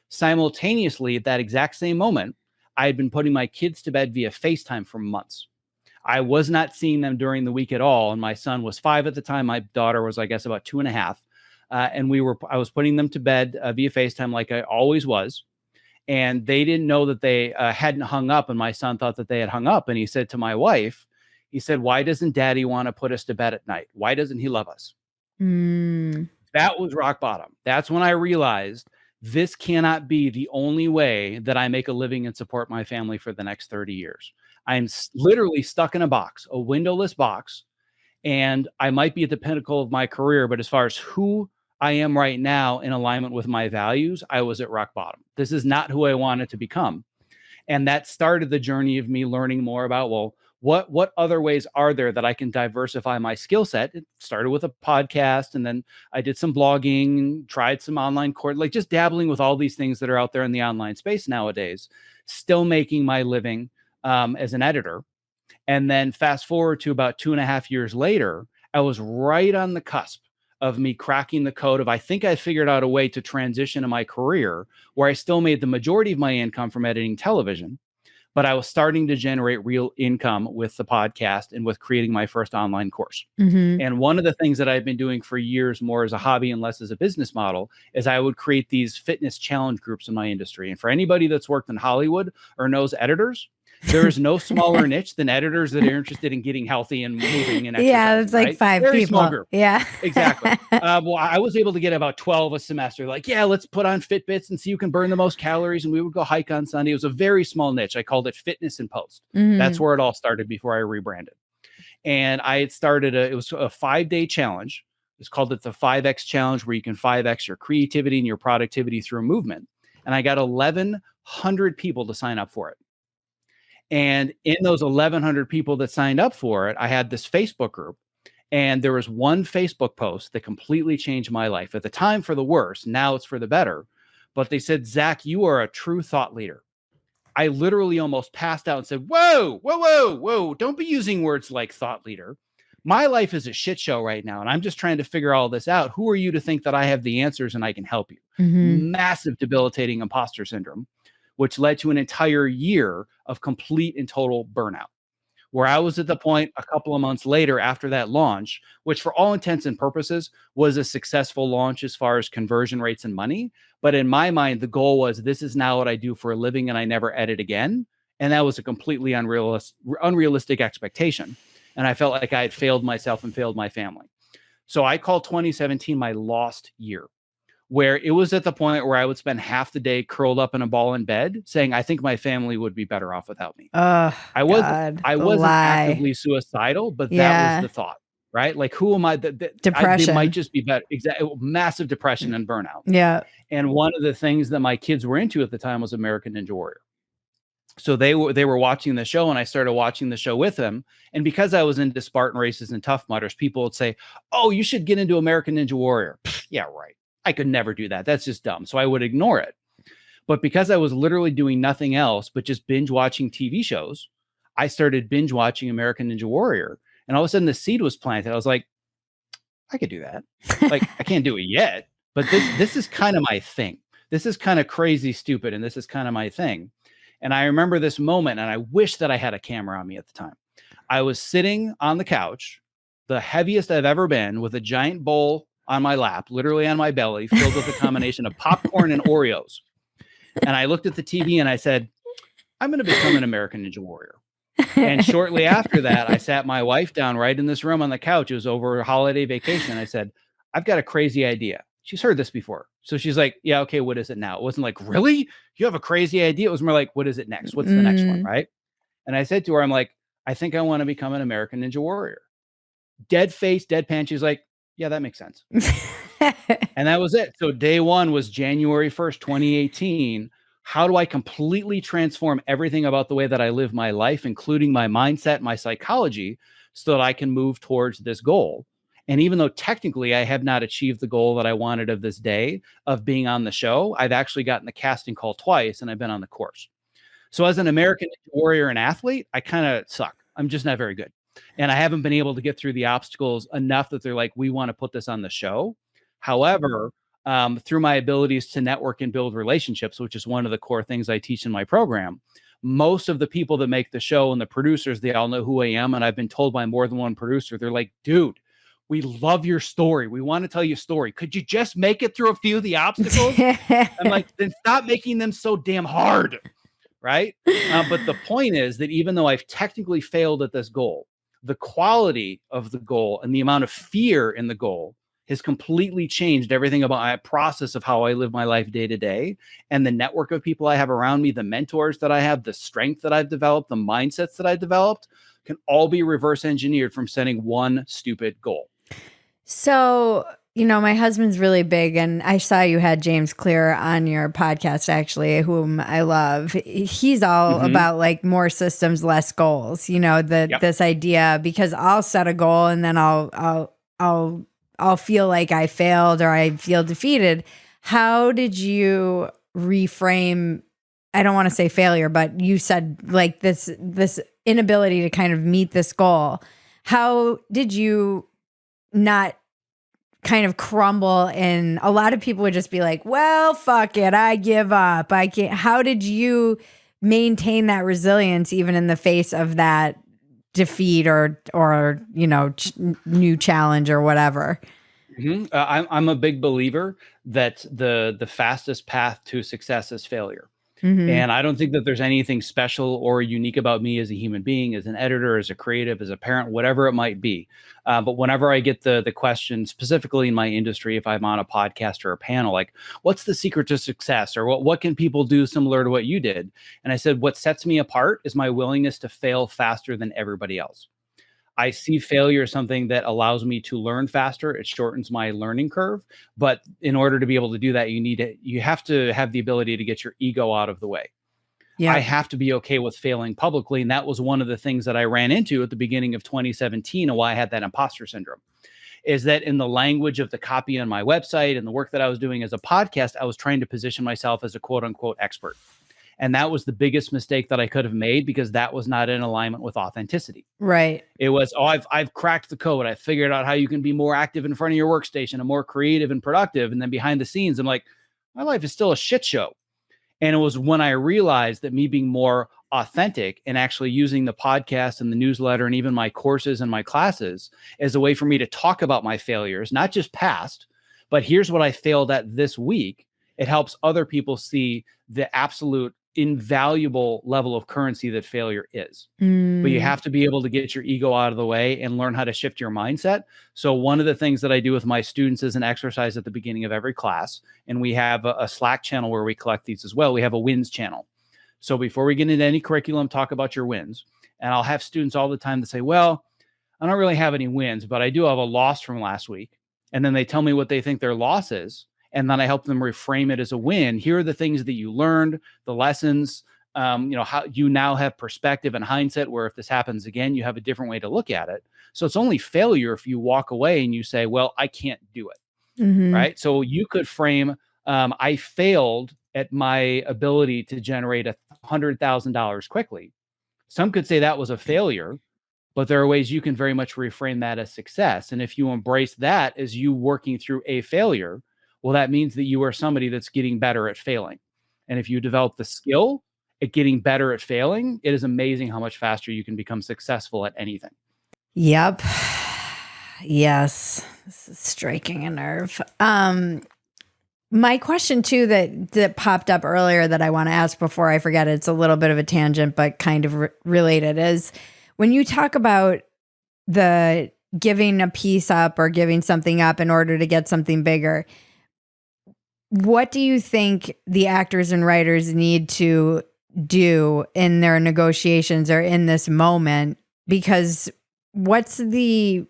Simultaneously, at that exact same moment, I had been putting my kids to bed via FaceTime for months. I was not seeing them during the week at all. And my son was 5 at the time. My daughter was, I guess, about 2.5. and I was putting them to bed via FaceTime like I always was. And they didn't know that they hadn't hung up. And my son thought that they had hung up. And he said to my wife, he said, "Why doesn't daddy want to put us to bed at night? Why doesn't he love us?" That was rock bottom. That's when I realized this cannot be the only way that I make a living and support my family for the next 30 years. I'm literally stuck in a box, a windowless box, and I might be at the pinnacle of my career, but as far as who I am right now in alignment with my values, I was at rock bottom. This is not who I wanted to become. And that started the journey of me learning more about, well, what other ways are there that I can diversify my skill set? It started with a podcast, and then I did some blogging, tried some online course, like just dabbling with all these things that are out there in the online space nowadays, still making my living as an editor. And then fast forward to about 2.5 years later, I was right on the cusp of me cracking the code of, I think I figured out a way to transition in my career where I still made the majority of my income from editing television, but I was starting to generate real income with the podcast and with creating my first online course. And one of the things that I've been doing for years, more as a hobby and less as a business model, is I would create these fitness challenge groups in my industry. And for anybody that's worked in Hollywood or knows editors, there is no smaller niche than editors that are interested in getting healthy and moving and exercising. Yeah, it's like 5 Very people. Small group. Yeah, exactly. Well, I was able to get about 12 a semester. Like, yeah, let's put on Fitbits and see who can burn the most calories. And we would go hike on Sunday. It was a very small niche. I called it fitness and post. That's where it all started before I rebranded. And I had started it was a 5-day challenge. It's called the 5X challenge, where you can 5X your creativity and your productivity through movement. And I got 1,100 people to sign up for it. And in those 1,100 people that signed up for it, I had this Facebook group, and there was one Facebook post that completely changed my life. At the time, for the worse. Now it's for the better. But they said, "Zack, you are a true thought leader." I literally almost passed out and said, whoa, whoa, whoa, whoa. Don't be using words like thought leader. My life is a shit show right now, and I'm just trying to figure all this out. Who are you to think that I have the answers and I can help you? Massive debilitating imposter syndrome, which led to an entire year of complete and total burnout, where I was at the point a couple of months later after that launch, which for all intents and purposes was a successful launch as far as conversion rates and money. But in my mind, the goal was, this is now what I do for a living and I never edit again. And that was a completely unrealistic expectation. And I felt like I had failed myself and failed my family. So I call 2017 my lost year, where it was at the point where I would spend half the day curled up in a ball in bed saying, I think my family would be better off without me. I wasn't actively suicidal, but that was the thought, right? Like, who am I? Depression. They might just be better. Exactly. Massive depression and burnout. Yeah. And one of the things that my kids were into at the time was American Ninja Warrior. So they were watching the show, and I started watching the show with them. And because I was into Spartan races and Tough Mudders, people would say, "Oh, you should get into American Ninja Warrior." Yeah, right. I could never do that. That's just dumb. So I would ignore it. But because I was literally doing nothing else but just binge watching TV shows, I started binge watching American Ninja Warrior. And all of a sudden the seed was planted. I was like, I could do that. Like, I can't do it yet, but this is kind of my thing. This is kind of crazy stupid, and this is kind of my thing. And I remember this moment, and I wish that I had a camera on me at the time. I was sitting on the couch, the heaviest I've ever been, with a giant bowl on my lap, literally on my belly, filled with a combination of popcorn and Oreos. And I looked at the TV and I said, I'm going to become an American Ninja Warrior. And shortly after that, I sat my wife down right in this room on the couch. It was over a holiday vacation. I said, I've got a crazy idea. She's heard this before. So she's like, yeah, okay, what is it now? It wasn't like, really? You have a crazy idea? It was more like, what is it next? What's the next one, right? And I said to her, I'm like, I think I want to become an American Ninja Warrior. Dead face, deadpan. She's like, yeah, that makes sense. And that was it. So day one was January 1st, 2018. How do I completely transform everything about the way that I live my life, including my mindset, my psychology, so that I can move towards this goal? And even though technically I have not achieved the goal that I wanted of this day of being on the show, I've actually gotten the casting call twice, and I've been on the course. So as an American Warrior and athlete, I kind of suck. I'm just not very good. And I haven't been able to get through the obstacles enough that they're like, we want to put this on the show. However, through my abilities to network and build relationships, which is one of the core things I teach in my program, most of the people that make the show and the producers, they all know who I am. And I've been told by more than one producer, they're like, dude, We love your story. We want to tell you a story. Could you just make it through a few of the obstacles? I'm like, then stop making them so damn hard. Right. But the point is that even though I've technically failed at this goal, the quality of the goal and the amount of fear in the goal has completely changed everything about my process of how I live my life day to day, and the network of people I have around me, the mentors that I have, the strength that I've developed, the mindsets that I developed can all be reverse engineered from setting one stupid goal. So, my husband's really big, and I saw you had James Clear on your podcast, actually, whom I love. He's all about like more systems, less goals, this idea, because I'll set a goal and then I'll feel like I failed or I feel defeated. How did you reframe? I don't want to say failure, but you said like this inability to kind of meet this goal. How did you not kind of crumble? And a lot of people would just be like, well, fuck it, I give up, I can't. How did you maintain that resilience even in the face of that defeat or new challenge or whatever? I'm a big believer that the fastest path to success is failure. And I don't think that there's anything special or unique about me as a human being, as an editor, as a creative, as a parent, whatever it might be. But whenever I get the question, specifically in my industry, if I'm on a podcast or a panel, like, what's the secret to success, or what can people do similar to what you did? And I said, what sets me apart is my willingness to fail faster than everybody else. I see failure as something that allows me to learn faster. It shortens my learning curve. But in order to be able to do that, you have to have the ability to get your ego out of the way. Yeah. I have to be okay with failing publicly. And that was one of the things that I ran into at the beginning of 2017 and why I had that imposter syndrome, is that in the language of the copy on my website and the work that I was doing as a podcast, I was trying to position myself as a quote unquote expert. And that was the biggest mistake that I could have made, because that was not in alignment with authenticity. Right. It was, I've cracked the code. I figured out how you can be more active in front of your workstation and more creative and productive. And then behind the scenes, I'm like, my life is still a shit show. And it was when I realized that me being more authentic and actually using the podcast and the newsletter and even my courses and my classes as a way for me to talk about my failures, not just past, but here's what I failed at this week. It helps other people see the absolute invaluable level of currency that failure is. But you have to be able to get your ego out of the way and learn how to shift your mindset. So one of the things that I do with my students is an exercise at the beginning of every class. And we have a Slack channel where we collect these as well. We have a wins channel. So before we get into any curriculum, talk about your wins. And I'll have students all the time that say, well, I don't really have any wins, but I do have a loss from last week. And then they tell me what they think their loss is. And then I help them reframe it as a win. Here are the things that you learned, the lessons, how you now have perspective and hindsight, where if this happens again, you have a different way to look at it. So it's only failure if you walk away and you say, well, I can't do it. Right. So you could frame, I failed at my ability to generate $100,000 quickly. Some could say that was a failure, but there are ways you can very much reframe that as success. And if you embrace that as you working through a failure, well, that means that you are somebody that's getting better at failing. And if you develop the skill at getting better at failing, it is amazing how much faster you can become successful at anything. Yep. Yes. This is striking a nerve. My question too, that popped up earlier that I want to ask before I forget, it's a little bit of a tangent, but kind of related, is when you talk about the giving a piece up or giving something up in order to get something bigger, what do you think the actors and writers need to do in their negotiations or in this moment? Because what's the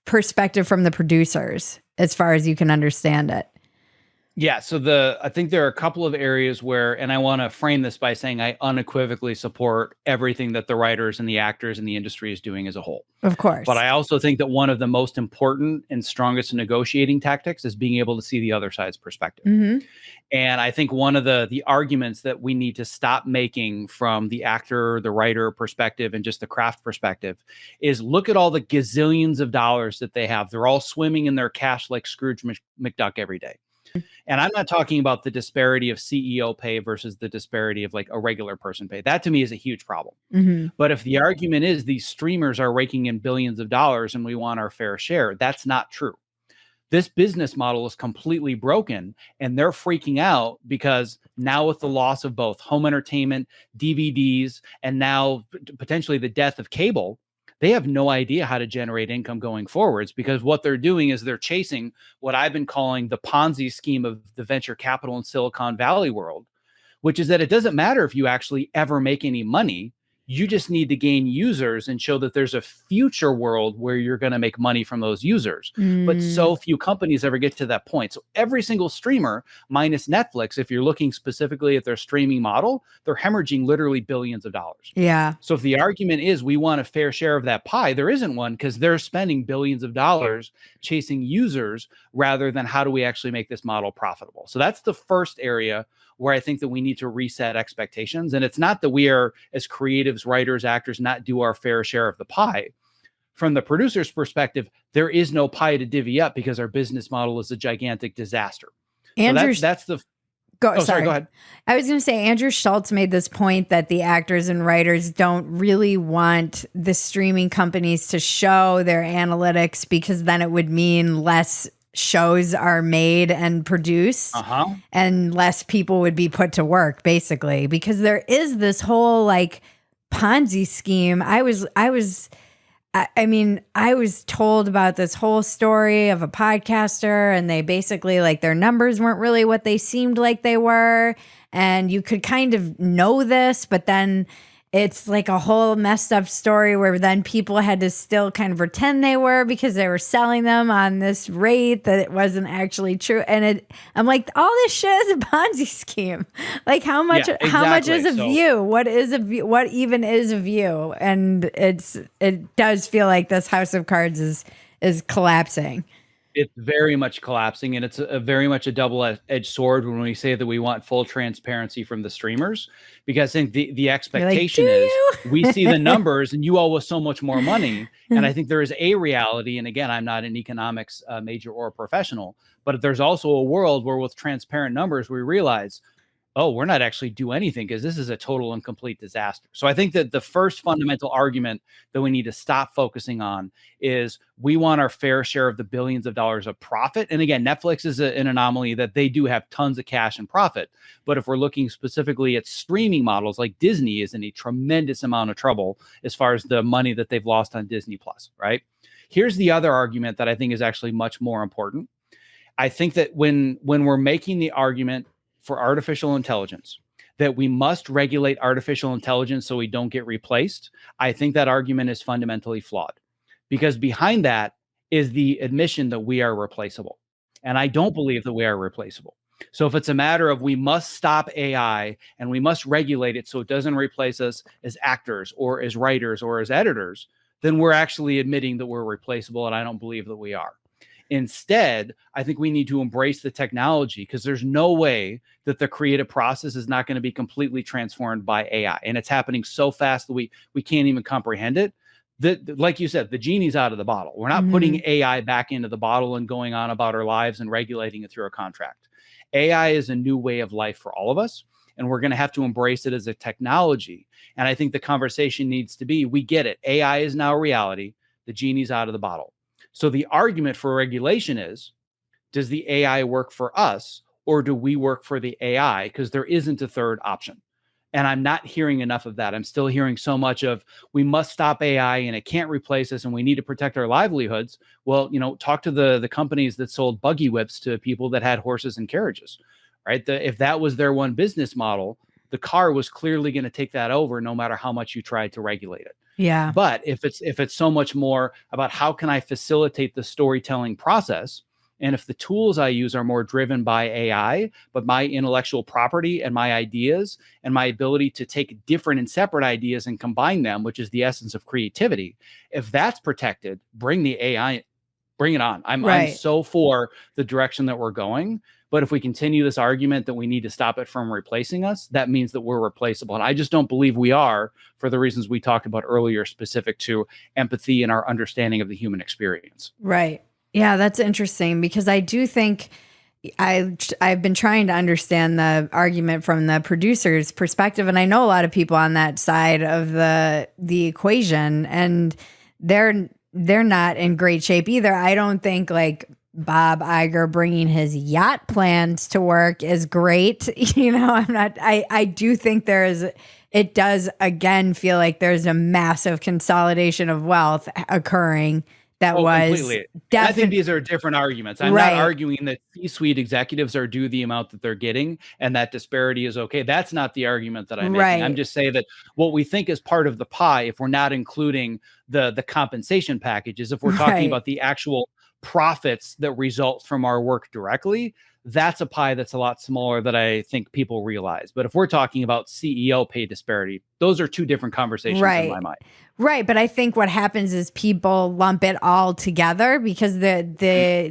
perspective from the producers as far as you can understand it? Yeah. So I think there are a couple of areas where, and I want to frame this by saying I unequivocally support everything that the writers and the actors and the industry is doing as a whole. Of course. But I also think that one of the most important and strongest negotiating tactics is being able to see the other side's perspective. And I think one of the arguments that we need to stop making from the actor, the writer perspective, and just the craft perspective is look at all the gazillions of dollars that they have. They're all swimming in their cash like Scrooge McDuck every day. And I'm not talking about the disparity of CEO pay versus the disparity of like a regular person pay. That to me is a huge problem. Mm-hmm. But if the argument is these streamers are raking in billions of dollars and we want our fair share, that's not true. This business model is completely broken, and they're freaking out because now with the loss of both home entertainment, DVDs, and now potentially the death of cable, they have no idea how to generate income going forwards, because what they're doing is they're chasing what I've been calling the Ponzi scheme of the venture capital in Silicon Valley world, which is that it doesn't matter if you actually ever make any money. You just need to gain users and show that there's a future world where you're going to make money from those users. But so few companies ever get to that point. So every single streamer, minus Netflix, if you're looking specifically at their streaming model, they're hemorrhaging literally billions of dollars. Yeah. So if the argument is we want a fair share of that pie, there isn't one, because they're spending billions of dollars chasing users rather than how do we actually make this model profitable. So that's the first area where I think that we need to reset expectations. And it's not that we are, as creatives, writers, actors, not do our fair share of the pie. From the producer's perspective, there is no pie to divvy up because our business model is a gigantic disaster. Andrew, so that's the... sorry, go ahead. I was going to say, Andrew Schultz made this point that the actors and writers don't really want the streaming companies to show their analytics, because then it would mean less shows are made and produced, and less people would be put to work, basically, because there is this whole like Ponzi scheme. I was told about this whole story of a podcaster, and they basically, like, their numbers weren't really what they seemed like they were. And you could kind of know this, but then it's like a whole messed up story where then people had to still kind of pretend they were, because they were selling them on this rate that it wasn't actually true. And I'm like, all this shit is a Ponzi scheme. Like, how much is a view? What is a view? What even is a view? And it does feel like this house of cards is collapsing. It's very much collapsing, and it's very much a double-edged sword when we say that we want full transparency from the streamers, because I think the expectation is we see the numbers and you owe us so much more money. And I think there is a reality, and again, I'm not an economics major or a professional, but there's also a world where with transparent numbers, we realize, oh, we're not actually do anything because this is a total and complete disaster. So I think that the first fundamental argument that we need to stop focusing on is we want our fair share of the billions of dollars of profit. And again, Netflix is an anomaly that they do have tons of cash and profit. But if we're looking specifically at streaming models, like Disney is in a tremendous amount of trouble as far as the money that they've lost on Disney Plus, right? Here's the other argument that I think is actually much more important. I think that when we're making the argument for artificial intelligence, that we must regulate artificial intelligence so we don't get replaced, I think that argument is fundamentally flawed, because behind that is the admission that we are replaceable. And I don't believe that we are replaceable. So if it's a matter of we must stop AI and we must regulate it so it doesn't replace us as actors or as writers or as editors, then we're actually admitting that we're replaceable. And I don't believe that we are. Instead, I think we need to embrace the technology, because there's no way that the creative process is not going to be completely transformed by AI. And it's happening so fast that we can't even comprehend it. Like you said, the genie's out of the bottle. We're not putting AI back into the bottle and going on about our lives and regulating it through a contract. AI is a new way of life for all of us, and we're going to have to embrace it as a technology. And I think the conversation needs to be, we get it. AI is now a reality. The genie's out of the bottle. So the argument for regulation is, does the AI work for us, or do we work for the AI? Because there isn't a third option. And I'm not hearing enough of that. I'm still hearing so much of, we must stop AI and it can't replace us and we need to protect our livelihoods. Well, talk to the companies that sold buggy whips to people that had horses and carriages, right? If that was their one business model, the car was clearly going to take that over no matter how much you tried to regulate it. Yeah. But if it's so much more about how can I facilitate the storytelling process, and if the tools I use are more driven by AI, but my intellectual property and my ideas and my ability to take different and separate ideas and combine them, which is the essence of creativity, if that's protected, bring the AI, bring it on. I'm so for the direction that we're going. But if we continue this argument that we need to stop it from replacing us, that means that we're replaceable. And I just don't believe we are, for the reasons we talked about earlier, specific to empathy and our understanding of the human experience. Right. Yeah, that's interesting, because I do think I've been trying to understand the argument from the producer's perspective, and I know a lot of people on that side of the equation, and they're not in great shape either. I don't think like Bob Iger bringing his yacht plans to work is great. I do think it does again feel like there's a massive consolidation of wealth occurring. That was completely. I think these are different arguments. I'm not arguing that C-suite executives are due the amount that they're getting and that disparity is okay. That's not the argument that I'm making. I'm just saying that what we think is part of the pie, if we're not including the compensation packages, if we're talking about the actual profits that result from our work directly, that's a pie that's a lot smaller that I think people realize. But if we're talking about CEO pay disparity, those are two different conversations in my mind. Right. But I think what happens is people lump it all together because the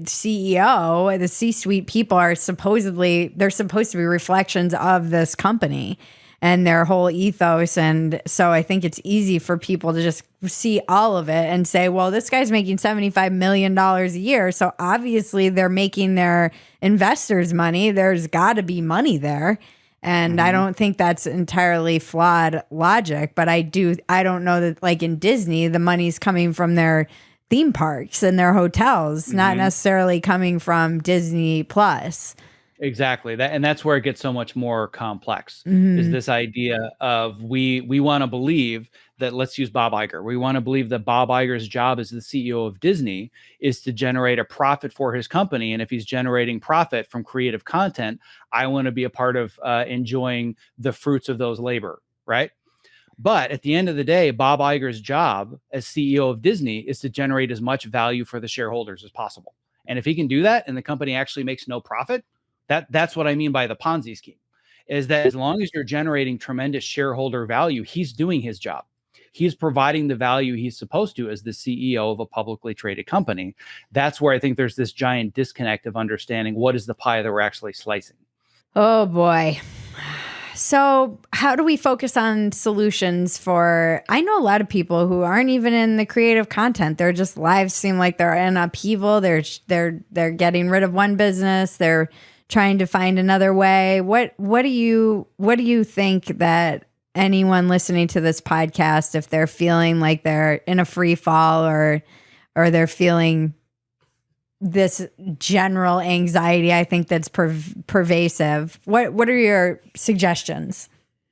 CEO, the C-suite people they're supposed to be reflections of this company and their whole ethos. And so I think it's easy for people to just see all of it and say, well, this guy's making $75 million a year. So obviously they're making their investors money. There's got to be money there. And I don't think that's entirely flawed logic, but I don't know that like in Disney, the money's coming from their theme parks and their hotels, not necessarily coming from Disney Plus. Exactly. That's where it gets so much more complex is this idea of we want to believe that, let's use Bob Iger. We want to believe that Bob Iger's job as the CEO of Disney is to generate a profit for his company. And if he's generating profit from creative content, I want to be a part of enjoying the fruits of those labor. Right. But at the end of the day, Bob Iger's job as CEO of Disney is to generate as much value for the shareholders as possible. And if he can do that and the company actually makes no profit, that's what I mean by the Ponzi scheme, is that as long as you're generating tremendous shareholder value, he's doing his job. He's providing the value he's supposed to as the CEO of a publicly traded company. That's where I think there's this giant disconnect of understanding what is the pie that we're actually slicing. Oh, boy. So how do we focus on solutions for, I know a lot of people who aren't even in the creative content. Their just lives seem like they're in upheaval. They're getting rid of one business. They're trying to find another way. What do you think that anyone listening to this podcast, if they're feeling like they're in a free fall or they're feeling this general anxiety, I think that's pervasive. What are your suggestions?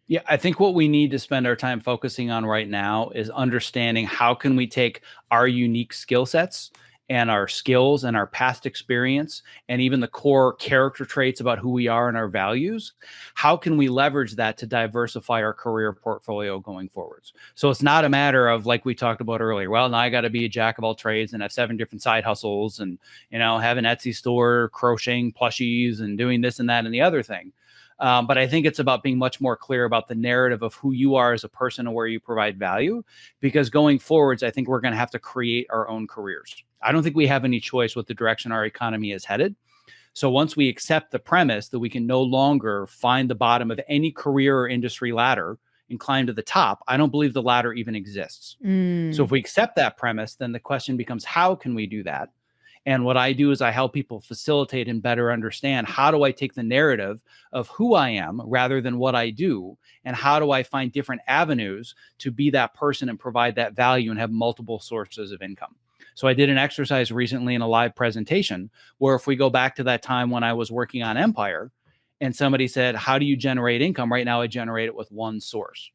Yeah, I think what we need to spend our time focusing on right now is understanding how can we take our unique skill sets and our skills and our past experience and even the core character traits about who we are and our values. How can we leverage that to diversify our career portfolio going forwards? So it's not a matter of, like we talked about earlier, well, now I got to be a jack of all trades and have 7 different side hustles and, have an Etsy store, crocheting plushies and doing this and that and the other thing. But I think it's about being much more clear about the narrative of who you are as a person and where you provide value, because going forwards, I think we're going to have to create our own careers. I don't think we have any choice with the direction our economy is headed. So once we accept the premise that we can no longer find the bottom of any career or industry ladder and climb to the top, I don't believe the ladder even exists. So if we accept that premise, then the question becomes, how can we do that? And what I do is I help people facilitate and better understand, how do I take the narrative of who I am rather than what I do? And how do I find different avenues to be that person and provide that value and have multiple sources of income? So I did an exercise recently in a live presentation where, if we go back to that time when I was working on Empire and somebody said, how do you generate income? Right now, I generate it with one source.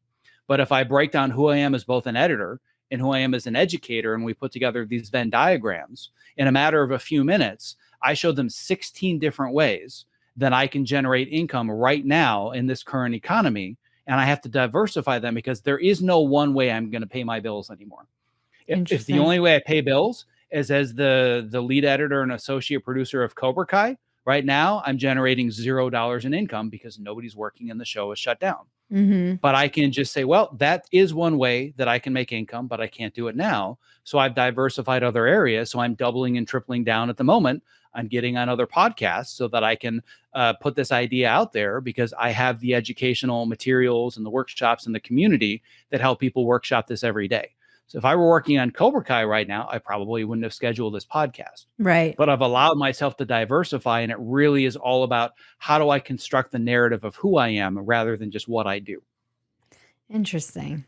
But if I break down who I am as both an editor and who I am as an educator, and we put together these Venn diagrams, in a matter of a few minutes, I showed them 16 different ways that I can generate income right now in this current economy. And I have to diversify them because there is no one way I'm going to pay my bills anymore. If the only way I pay bills is as the lead editor and associate producer of Cobra Kai, right now I'm generating $0 in income because nobody's working and the show is shut down. But I can just say, well, that is one way that I can make income, but I can't do it now. So I've diversified other areas. So I'm doubling and tripling down at the moment. I'm getting on other podcasts so that I can put this idea out there, because I have the educational materials and the workshops and the community that help people workshop this every day. So if I were working on Cobra Kai right now, I probably wouldn't have scheduled this podcast. Right. But I've allowed myself to diversify, and it really is all about how do I construct the narrative of who I am rather than just what I do. Interesting.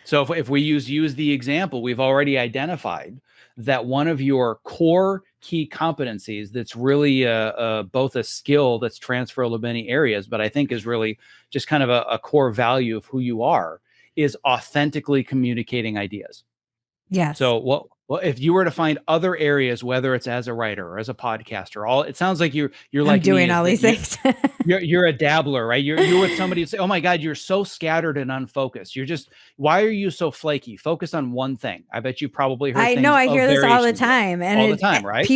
So if we use the example, we've already identified that one of your core key competencies that's really both a skill that's transferable to many areas, but I think is really just kind of a core value of who you are, is authentically communicating ideas. Yes. So well, if you were to find other areas, whether it's as a writer or as a podcaster, it sounds like you're like doing me, all these things. You're a dabbler, right? You're with somebody who say, "Oh my God, you're so scattered and unfocused. Why are you so flaky? Focus on one thing." I bet you probably heard. I know, I hear this all the time, and all the time, right?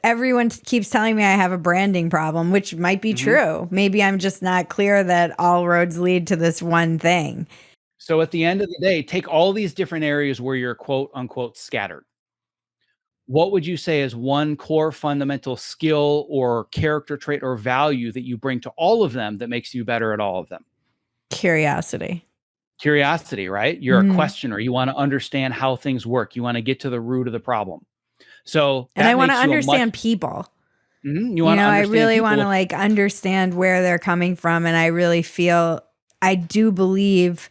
Everyone keeps telling me I have a branding problem, which might be true. Maybe I'm just not clear that all roads lead to this one thing. So at the end of the day, take all these different areas where you're quote unquote scattered. What would you say is one core fundamental skill or character trait or value that you bring to all of them that makes you better at all of them? Curiosity, right? You're a questioner. You want to understand how things work. You want to get to the root of the problem. So, and I want to understand people. I really want to like understand where they're coming from. And I really feel, I do believe,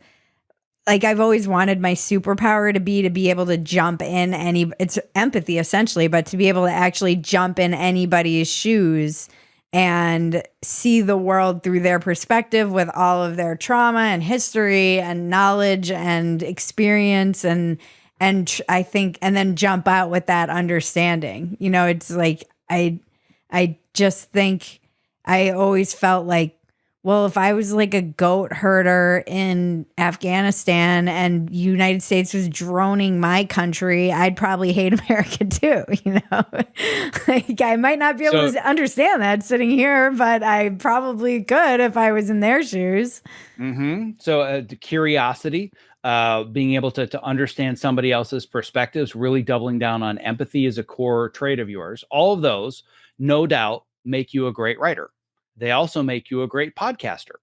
like I've always wanted my superpower to be able to jump in it's empathy essentially, but to be able to actually jump in anybody's shoes and see the world through their perspective with all of their trauma and history and knowledge and experience and I think, and then jump out with that understanding. It's like, I just think I always felt like, well, if I was like a goat herder in Afghanistan and United States was droning my country, I'd probably hate America too. Like I might not be able to understand that sitting here, but I probably could if I was in their shoes. So the curiosity, being able to understand somebody else's perspectives, really doubling down on empathy is a core trait of yours. All of those, no doubt, make you a great writer. They also make you a great podcaster.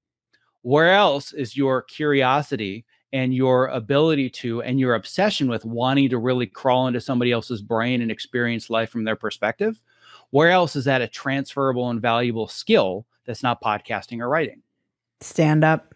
Where else is your curiosity and your ability to, and your obsession with wanting to really crawl into somebody else's brain and experience life from their perspective? Where else is that a transferable and valuable skill that's not podcasting or writing? Stand-up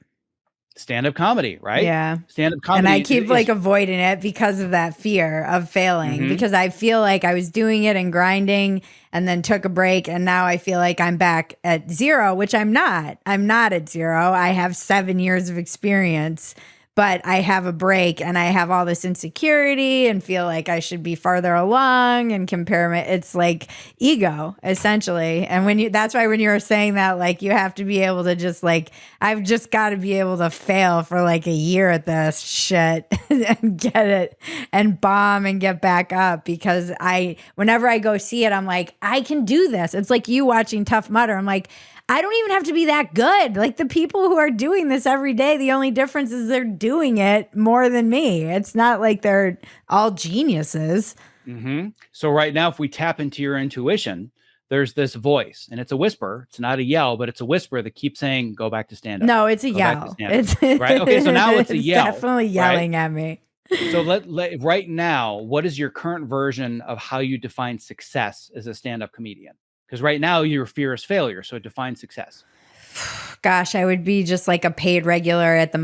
comedy, right? Yeah. Stand-up comedy. And I keep like avoiding it because of that fear of failing, because I feel like I was doing it and grinding and then took a break. And now I feel like I'm back at zero, which I'm not. I'm not at zero. I have 7 years of experience, but I have a break and I have all this insecurity and feel like I should be farther along and compare it's like ego essentially. And that's why when you were saying that, like you have to be able to just like, I've just got to be able to fail for like a year at this shit and get it and bomb and get back up, because whenever I go see it, I'm like, I can do this. It's like you watching Tough Mudder. I'm like, I don't even have to be that good. Like the people who are doing this every day, the only difference is they're doing it more than me. It's not like they're all geniuses. So right now, if we tap into your intuition, there's this voice and it's a whisper. It's not a yell, but it's a whisper that keeps saying, go back to stand up. No, it's a yell. It's right. Okay. So now it's a yell. Definitely yelling at me. So right now, what is your current version of how you define success as a stand-up comedian? Because right now your fear is failure. So define success. Gosh, I would be just like a paid regular at the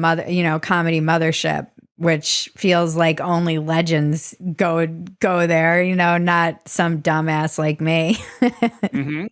comedy mothership, which feels like only legends go there, not some dumbass like me.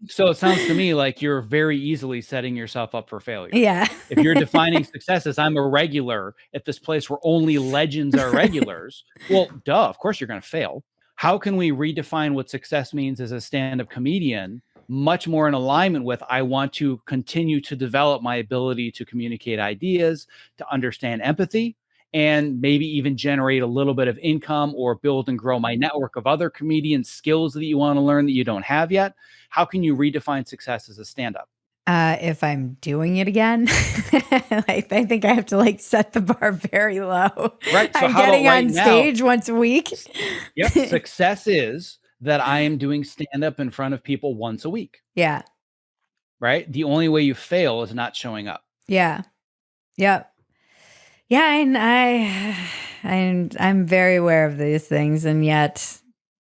So it sounds to me like you're very easily setting yourself up for failure. Yeah. If you're defining success as I'm a regular at this place where only legends are regulars, well, duh, of course you're going to fail. How can we redefine what success means as a stand-up comedian much more in alignment with, I want to continue to develop my ability to communicate ideas, to understand empathy, and maybe even generate a little bit of income or build and grow my network of other comedian skills that you want to learn that you don't have yet? How can you redefine success as a stand-up? If I'm doing it again, I think I have to like set the bar very low. Right. So I'm getting on stage once a week. Yep. Success is that I am doing stand-up in front of people once a week. Yeah. Right. The only way you fail is not showing up. Yeah. Yep. Yeah. And I'm very aware of these things, and yet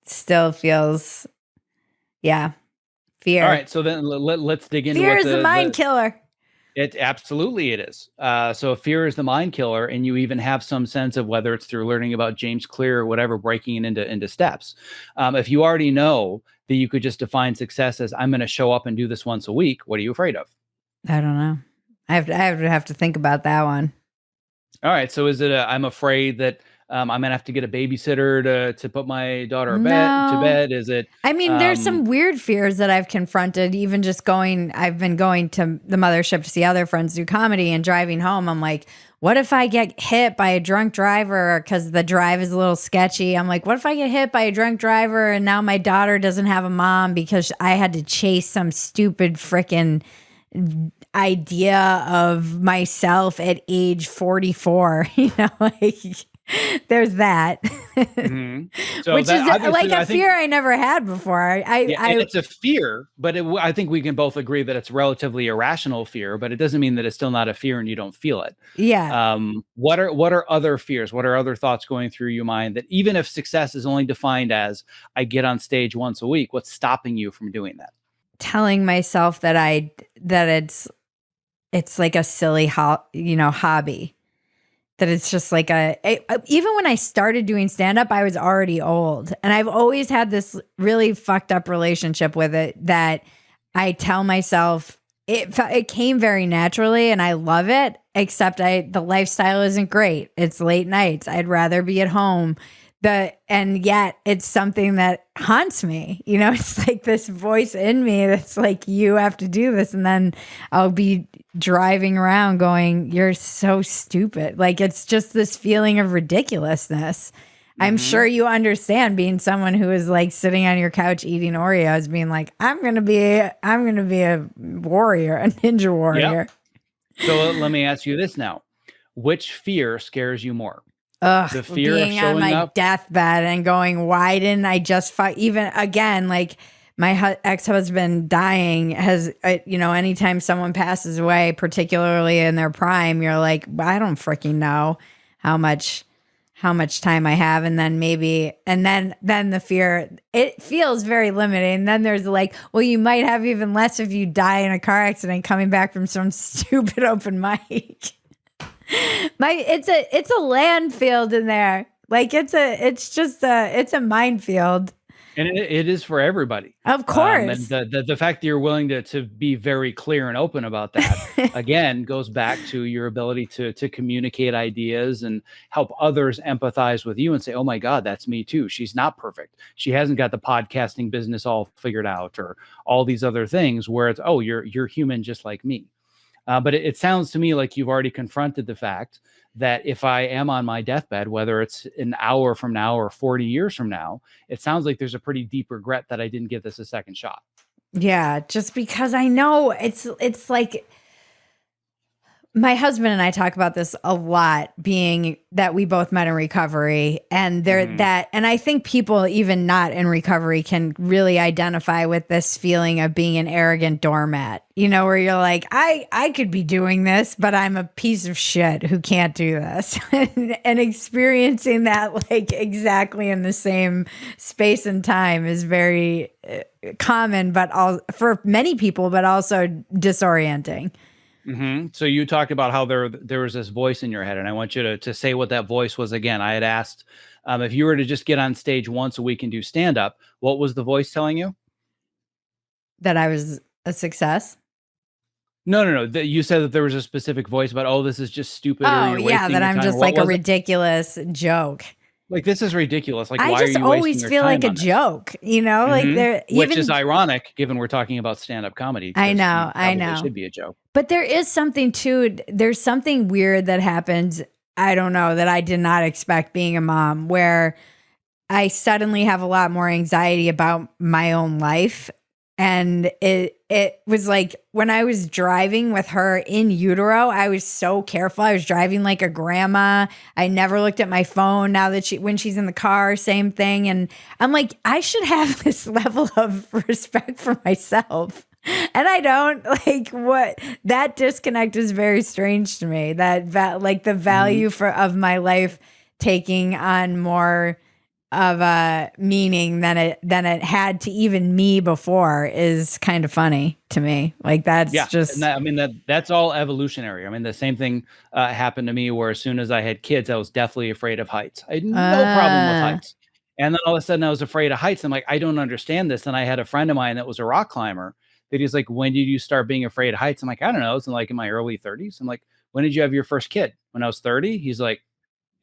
still feels, fear. All right, so then let's dig into Fear what is the mind killer. It absolutely it is. So fear is the mind killer, and you even have some sense of whether it's through learning about James Clear or whatever, breaking it into steps. If you already know that you could just define success as I'm going to show up and do this once a week, what are you afraid of? I don't know. I have to think about that one. All right. So is it I'm afraid that I'm going to have to get a babysitter to put my daughter to bed? Is it? I mean, there's some weird fears that I've confronted, even just I've been going to the mothership to see other friends do comedy, and driving home, I'm like, what if I get hit by a drunk driver because the drive is a little sketchy? I'm like, what if I get hit by a drunk driver and now my daughter doesn't have a mom because I had to chase some stupid freaking idea of myself at age 44, there's that. So which that, is like a fear I never had before. It's a fear, but I think we can both agree that it's relatively irrational fear, but it doesn't mean that it's still not a fear and you don't feel it. Yeah. What are other fears? What are other thoughts going through your mind that even if success is only defined as I get on stage once a week, what's stopping you from doing that? Telling myself that it's like a silly hobby. That it's just like even when I started doing stand-up, I was already old. And I've always had this really fucked up relationship with it that I tell myself it came very naturally and I love it, except the lifestyle isn't great. It's late nights. I'd rather be at home. And yet it's something that haunts me. It's like this voice in me that's like, you have to do this. And then I'll be driving around going, you're so stupid. Like, it's just this feeling of ridiculousness. I'm sure you understand being someone who is like sitting on your couch eating Oreos, being like, I'm going to be a warrior, a ninja warrior. Yep. So let me ask you this now. Which fear scares you more? The fear being of showing on my deathbed and going, why didn't I just fight? Even again, like my ex-husband dying has, anytime someone passes away, particularly in their prime, you're like, I don't freaking know how much time I have. And then then the fear, it feels very limiting. Then there's like, well, you might have even less if you die in a car accident coming back from some stupid open mic. It's a landfill in there. Like it's a minefield. And it is for everybody. Of course. And the fact that you're willing to be very clear and open about that, again, goes back to your ability to communicate ideas and help others empathize with you and say, oh my God, that's me too. She's not perfect. She hasn't got the podcasting business all figured out or all these other things where it's, oh, you're human just like me. But it sounds to me like you've already confronted the fact that if I am on my deathbed, whether it's an hour from now or 40 years from now, it sounds like there's a pretty deep regret that I didn't give this a second shot. Yeah, just because I know it's like my husband and I talk about this a lot, being that we both met in recovery, and and I think people even not in recovery can really identify with this feeling of being an arrogant doormat, where you're like, I could be doing this, but I'm a piece of shit who can't do this. And experiencing that like exactly in the same space and time is very common, but for many people, but also disorienting. So you talked about how there was this voice in your head, and I want you to say what that voice was again. I had asked if you were to just get on stage once a week and do stand up, what was the voice telling you? That I was a success. No. You said that there was a specific voice about, oh, this is just stupid. Oh, yeah, that I'm just like a ridiculous joke. Like, this is ridiculous. Like, why are you always feel like a joke, like there, which is ironic given we're talking about stand-up comedy. I know. It should be a joke. But there is something too. There's something weird that happens. I don't know, that I did not expect being a mom, where I suddenly have a lot more anxiety about my own life. And it was like when I was driving with her in utero, I was so careful. I was driving like a grandma. I never looked at my phone. Now that when she's in the car, same thing. And I'm like, I should have this level of respect for myself. And I don't. Like, what that disconnect is very strange to me. That like the value of my life taking on more of a meaning than it had to even me before is kind of funny to me. Like that's just, and that, I mean, that's all evolutionary. I mean, the same thing happened to me where as soon as I had kids, I was deathly afraid of heights. I had no problem with heights. And then all of a sudden I was afraid of heights. I'm like, I don't understand this. And I had a friend of mine that was a rock climber that he's like, when did you start being afraid of heights? I'm like, I don't know. It's in my early 30s. I'm like, when did you have your first kid? When I was 30. He's like,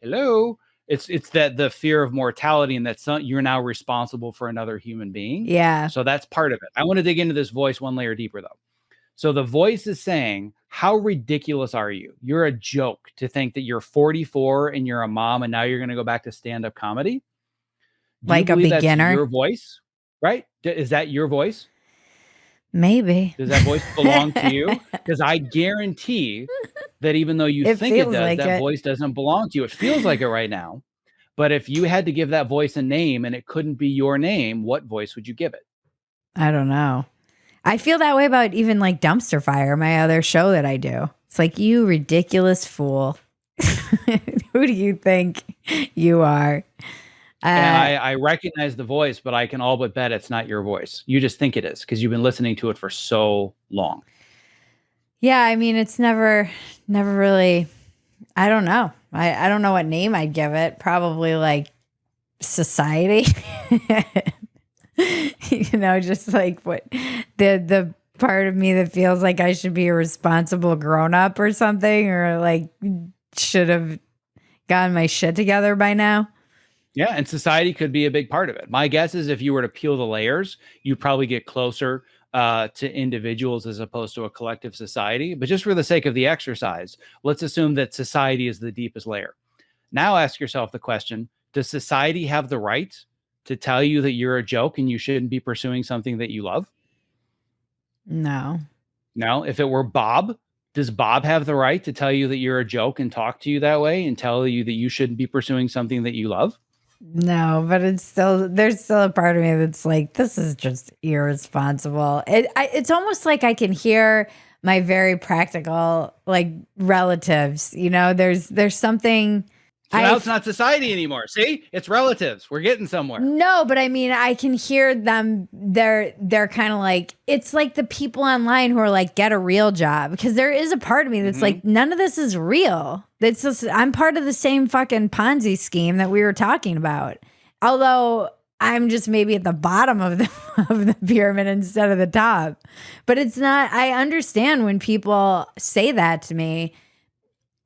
hello. It's that the fear of mortality and that you're now responsible for another human being. Yeah. So that's part of it. I want to dig into this voice one layer deeper though. So the voice is saying, how ridiculous are you? You're a joke to think that you're 44 and you're a mom and now you're going to go back to stand-up comedy. Like a beginner. That's your voice, right? Is that your voice? Maybe. Does that voice belong to you? Because I guarantee that even though you think it does, that voice doesn't belong to you. It feels like it right now. But if you had to give that voice a name and it couldn't be your name, what voice would you give it? I don't know. I feel that way about even like Dumpster Fire, my other show that I do. It's like, you ridiculous fool. Who do you think you are? And I recognize the voice, but I can all but bet it's not your voice. You just think it is because you've been listening to it for so long. Yeah, I mean, it's never really, I don't know. I don't know what name I'd give it. Probably like society. Just like what the part of me that feels like I should be a responsible grown-up or something, or like should have gotten my shit together by now. Yeah, and society could be a big part of it. My guess is if you were to peel the layers, you'd probably get closer to individuals as opposed to a collective society. But just for the sake of the exercise, let's assume that society is the deepest layer. Now ask yourself the question, does society have the right to tell you that you're a joke and you shouldn't be pursuing something that you love? No. No. If it were Bob, does Bob have the right to tell you that you're a joke and talk to you that way and tell you that you shouldn't be pursuing something that you love? No, but there's still a part of me that's like, this is just irresponsible. It's almost like I can hear my very practical like relatives, there's something. So now it's not society anymore. See, it's relatives. We're getting somewhere. No, but I mean, I can hear them. They're kind of like, it's like the people online who are like, get a real job. Because there is a part of me that's like, none of this is real. It's just, I'm part of the same fucking Ponzi scheme that we were talking about. Although I'm just maybe at the bottom of the pyramid instead of the top. But it's not, I understand when people say that to me.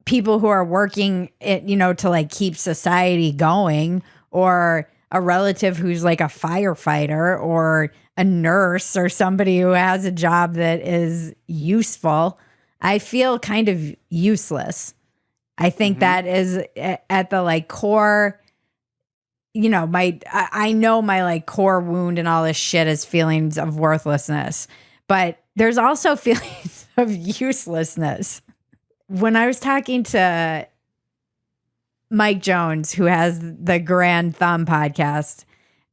People who are working it, to like keep society going, or a relative who's like a firefighter or a nurse or somebody who has a job that is useful. I feel kind of useless. I think that is at the like core, I know my like core wound and all this shit is feelings of worthlessness, but there's also feelings of uselessness. When I was talking to Mike Jones, who has the Grand Thumb podcast,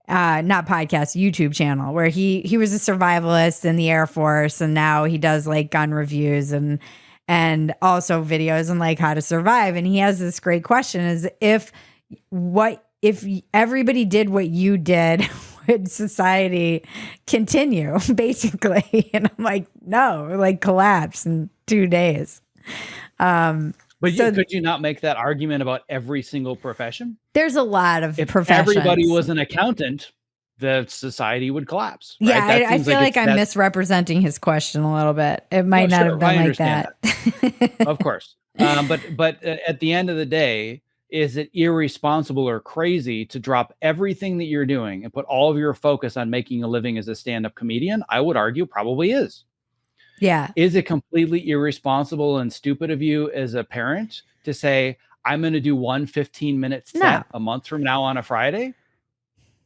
YouTube channel, where he was a survivalist in the Air Force, and now he does like gun reviews and also videos on like how to survive. And he has this great question: is if everybody did what you did, would society continue, basically? And I'm like, no, like collapse in 2 days. But could you not make that argument about every single profession? There's a lot of if professions. Everybody was an accountant, the society would collapse. Right? Yeah, I feel like I'm misrepresenting his question a little bit. It might not have been like that. Of course. But at the end of the day, is it irresponsible or crazy to drop everything that you're doing and put all of your focus on making a living as a stand-up comedian? I would argue probably is. Yeah. Is it completely irresponsible and stupid of you as a parent to say, I'm going to do one 15-minute set a month from now on a Friday?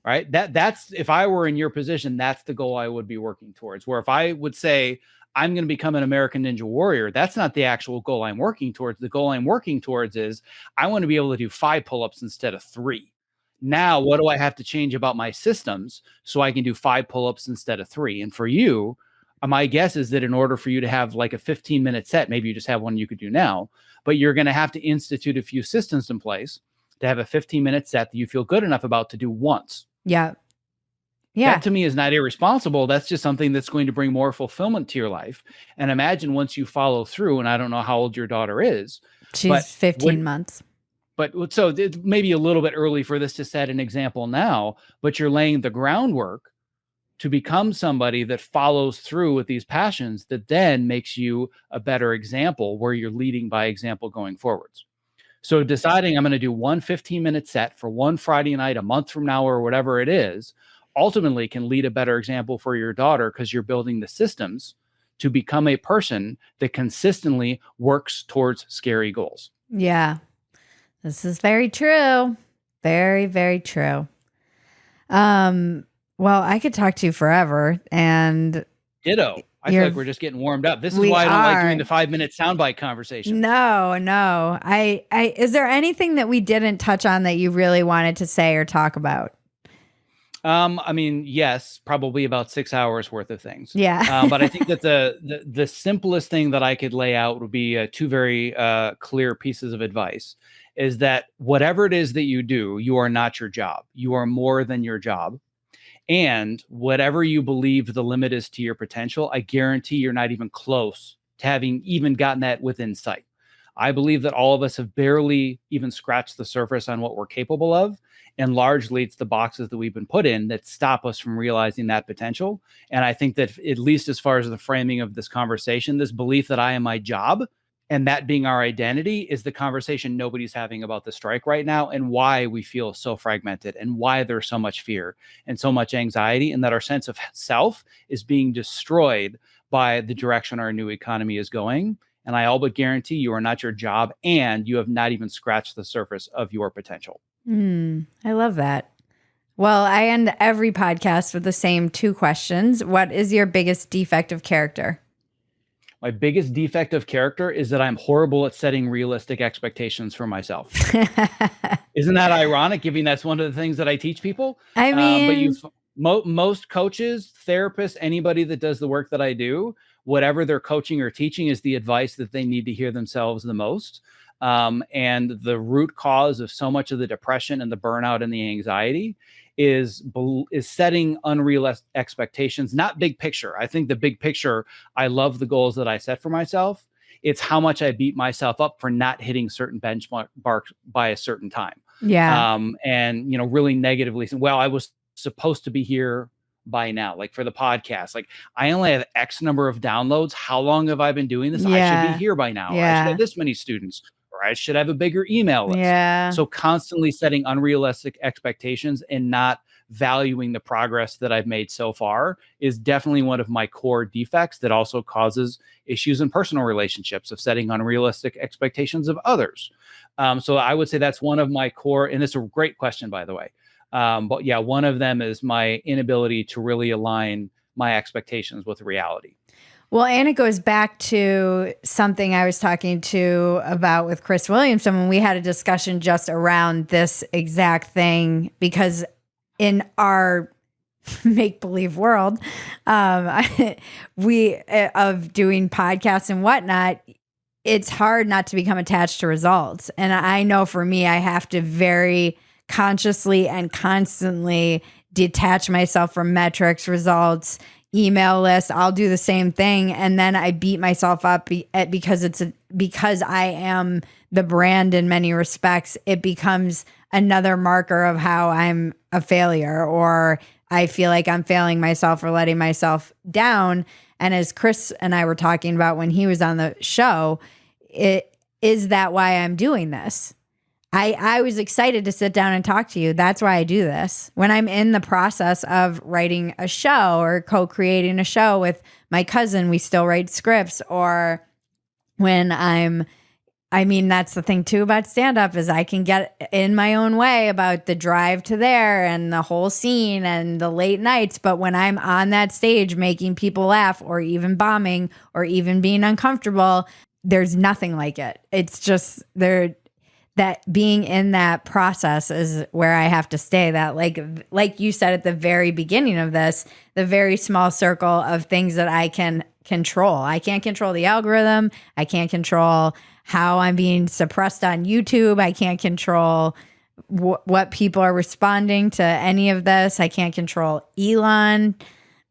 Right? That's, if I were in your position, that's the goal I would be working towards. Where if I would say, I'm going to become an American Ninja Warrior, that's not the actual goal I'm working towards. The goal I'm working towards is I want to be able to do 5 pull-ups instead of 3. Now, what do I have to change about my systems so I can do 5 pull-ups instead of 3? And for you, my guess is that in order for you to have like a 15-minute set, maybe you just have one you could do now, but you're going to have to institute a few systems in place to have a 15-minute set that you feel good enough about to do once. Yeah. That to me is not irresponsible. That's just something that's going to bring more fulfillment to your life. And imagine once you follow through, and I don't know how old your daughter is. She's 15 months. But so it may be a little bit early for this to set an example now, but you're laying the groundwork to become somebody that follows through with these passions that then makes you a better example where you're leading by example going forwards. So deciding I'm going to do one 15-minute set for one Friday night a month from now or whatever it is, ultimately can lead a better example for your daughter because you're building the systems to become a person that consistently works towards scary goals. Yeah, this is very true. Very, very true. Well, I could talk to you forever, and ditto. I feel like we're just getting warmed up. This is why I don't like doing the 5-minute soundbite conversation. No. Is there anything that we didn't touch on that you really wanted to say or talk about? I mean, yes, probably about 6 hours worth of things. Yeah. But I think that the simplest thing that I could lay out would be two very clear pieces of advice. Is that whatever it is that you do, you are not your job. You are more than your job. And whatever you believe the limit is to your potential, I guarantee you're not even close to having even gotten that within sight. I believe that all of us have barely even scratched the surface on what we're capable of. And largely it's the boxes that we've been put in that stop us from realizing that potential. And I think that at least as far as the framing of this conversation, this belief that I am my job and that being our identity is the conversation nobody's having about the strike right now and why we feel so fragmented and why there's so much fear and so much anxiety and that our sense of self is being destroyed by the direction our new economy is going. And I all but guarantee you are not your job and you have not even scratched the surface of your potential. I love that. Well, I end every podcast with the same 2 questions. What is your biggest defect of character? My biggest defect of character is that I'm horrible at setting realistic expectations for myself. Isn't that ironic, given that's one of the things that I teach people? I mean, but most coaches, therapists, anybody that does the work that I do, whatever they're coaching or teaching is the advice that they need to hear themselves the most. And the root cause of so much of the depression and the burnout and the anxiety is setting unrealistic expectations, not big picture. I think the big picture, I love the goals that I set for myself. It's how much I beat myself up for not hitting certain benchmarks by a certain time. Yeah. And, really negatively saying, well, I was supposed to be here by now. Like for the podcast, like I only have X number of downloads. How long have I been doing this? Yeah. I should be here by now. Yeah. I should have this many students. Or I should have a bigger email list. Yeah. So constantly setting unrealistic expectations and not valuing the progress that I've made so far is definitely one of my core defects that also causes issues in personal relationships of setting unrealistic expectations of others. So I would say that's one of my core, and it's a great question, by the way. But yeah, one of them is my inability to really align my expectations with reality. Well, and it goes back to something I was talking to about with Chris Williamson when we had a discussion just around this exact thing, because in our make-believe world, we of doing podcasts and whatnot, it's hard not to become attached to results. And I know for me, I have to very consciously and constantly detach myself from metrics, results, email lists. I'll do the same thing. And then I beat myself up because I am the brand in many respects. It becomes another marker of how I'm a failure, or I feel like I'm failing myself or letting myself down. And as Chris and I were talking about when he was on the show, is that why I'm doing this? I was excited to sit down and talk to you. That's why I do this. When I'm in the process of writing a show or co-creating a show with my cousin, we still write scripts. Or when that's the thing too about stand-up is I can get in my own way about the drive to there and the whole scene and the late nights. But when I'm on that stage making people laugh or even bombing or even being uncomfortable, there's nothing like it. It's just that being in that process is where I have to stay. That like you said at the very beginning of this, the very small circle of things that I can control. I can't control the algorithm. I can't control how I'm being suppressed on YouTube. I can't control what people are responding to any of this. I can't control Elon.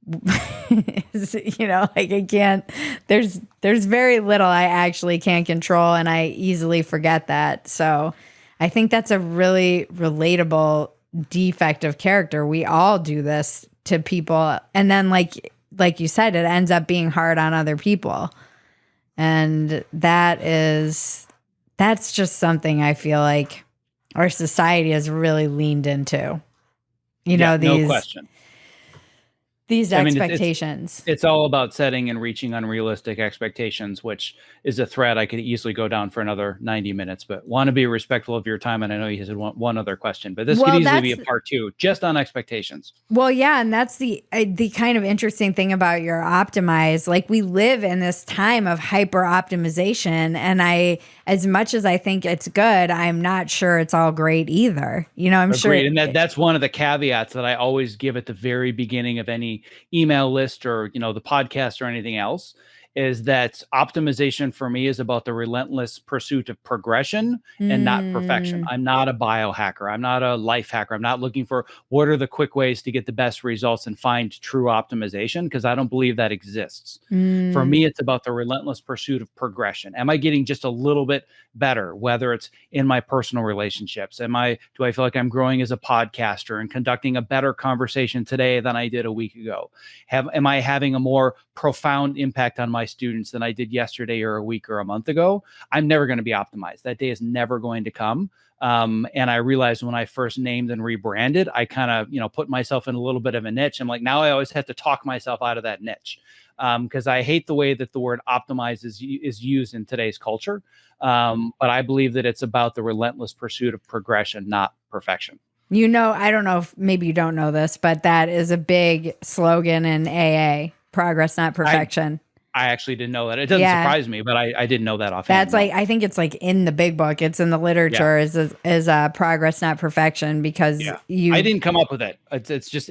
Like I can't, there's very little I actually can't control, and I easily forget that. So I think that's a really relatable defect of character. We all do this to people, and then like you said, it ends up being hard on other people. And that's just something I feel like our society has really leaned into. No question. These expectations. It's all about setting and reaching unrealistic expectations, which is a thread I could easily go down for another 90 minutes, but want to be respectful of your time. And I know you said one other question, but this could easily be a part 2 just on expectations. Well, yeah. And that's the kind of interesting thing about your optimize. Like, we live in this time of hyper optimization. And as much as I think it's good, I'm not sure it's all great either. I'm Agreed. sure. And that's one of the caveats that I always give at the very beginning of any email list or, the podcast or anything else, is that optimization for me is about the relentless pursuit of progression and not perfection. I'm not a biohacker. I'm not a life hacker. I'm not looking for what are the quick ways to get the best results and find true optimization, because I don't believe that exists. For me, it's about the relentless pursuit of progression. Am I getting just a little bit better, whether it's in my personal relationships? Do I feel like I'm growing as a podcaster and conducting a better conversation today than I did a week ago? Am I having a more profound impact on my students than I did yesterday or a week or a month ago? I'm never going to be optimized. That day is never going to come. And I realized when I first named and rebranded, I kind of, put myself in a little bit of a niche. I'm like, now I always have to talk myself out of that niche. Because I hate the way that the word optimize is used in today's culture. But I believe that it's about the relentless pursuit of progression, not perfection. I don't know if maybe you don't know this, but that is a big slogan in AA: progress, not perfection. I actually didn't know that. It doesn't surprise me, but I didn't know that offhand. That's I think it's like in the big book. It's in the literature is progress, not perfection, because I didn't come up with it. It's just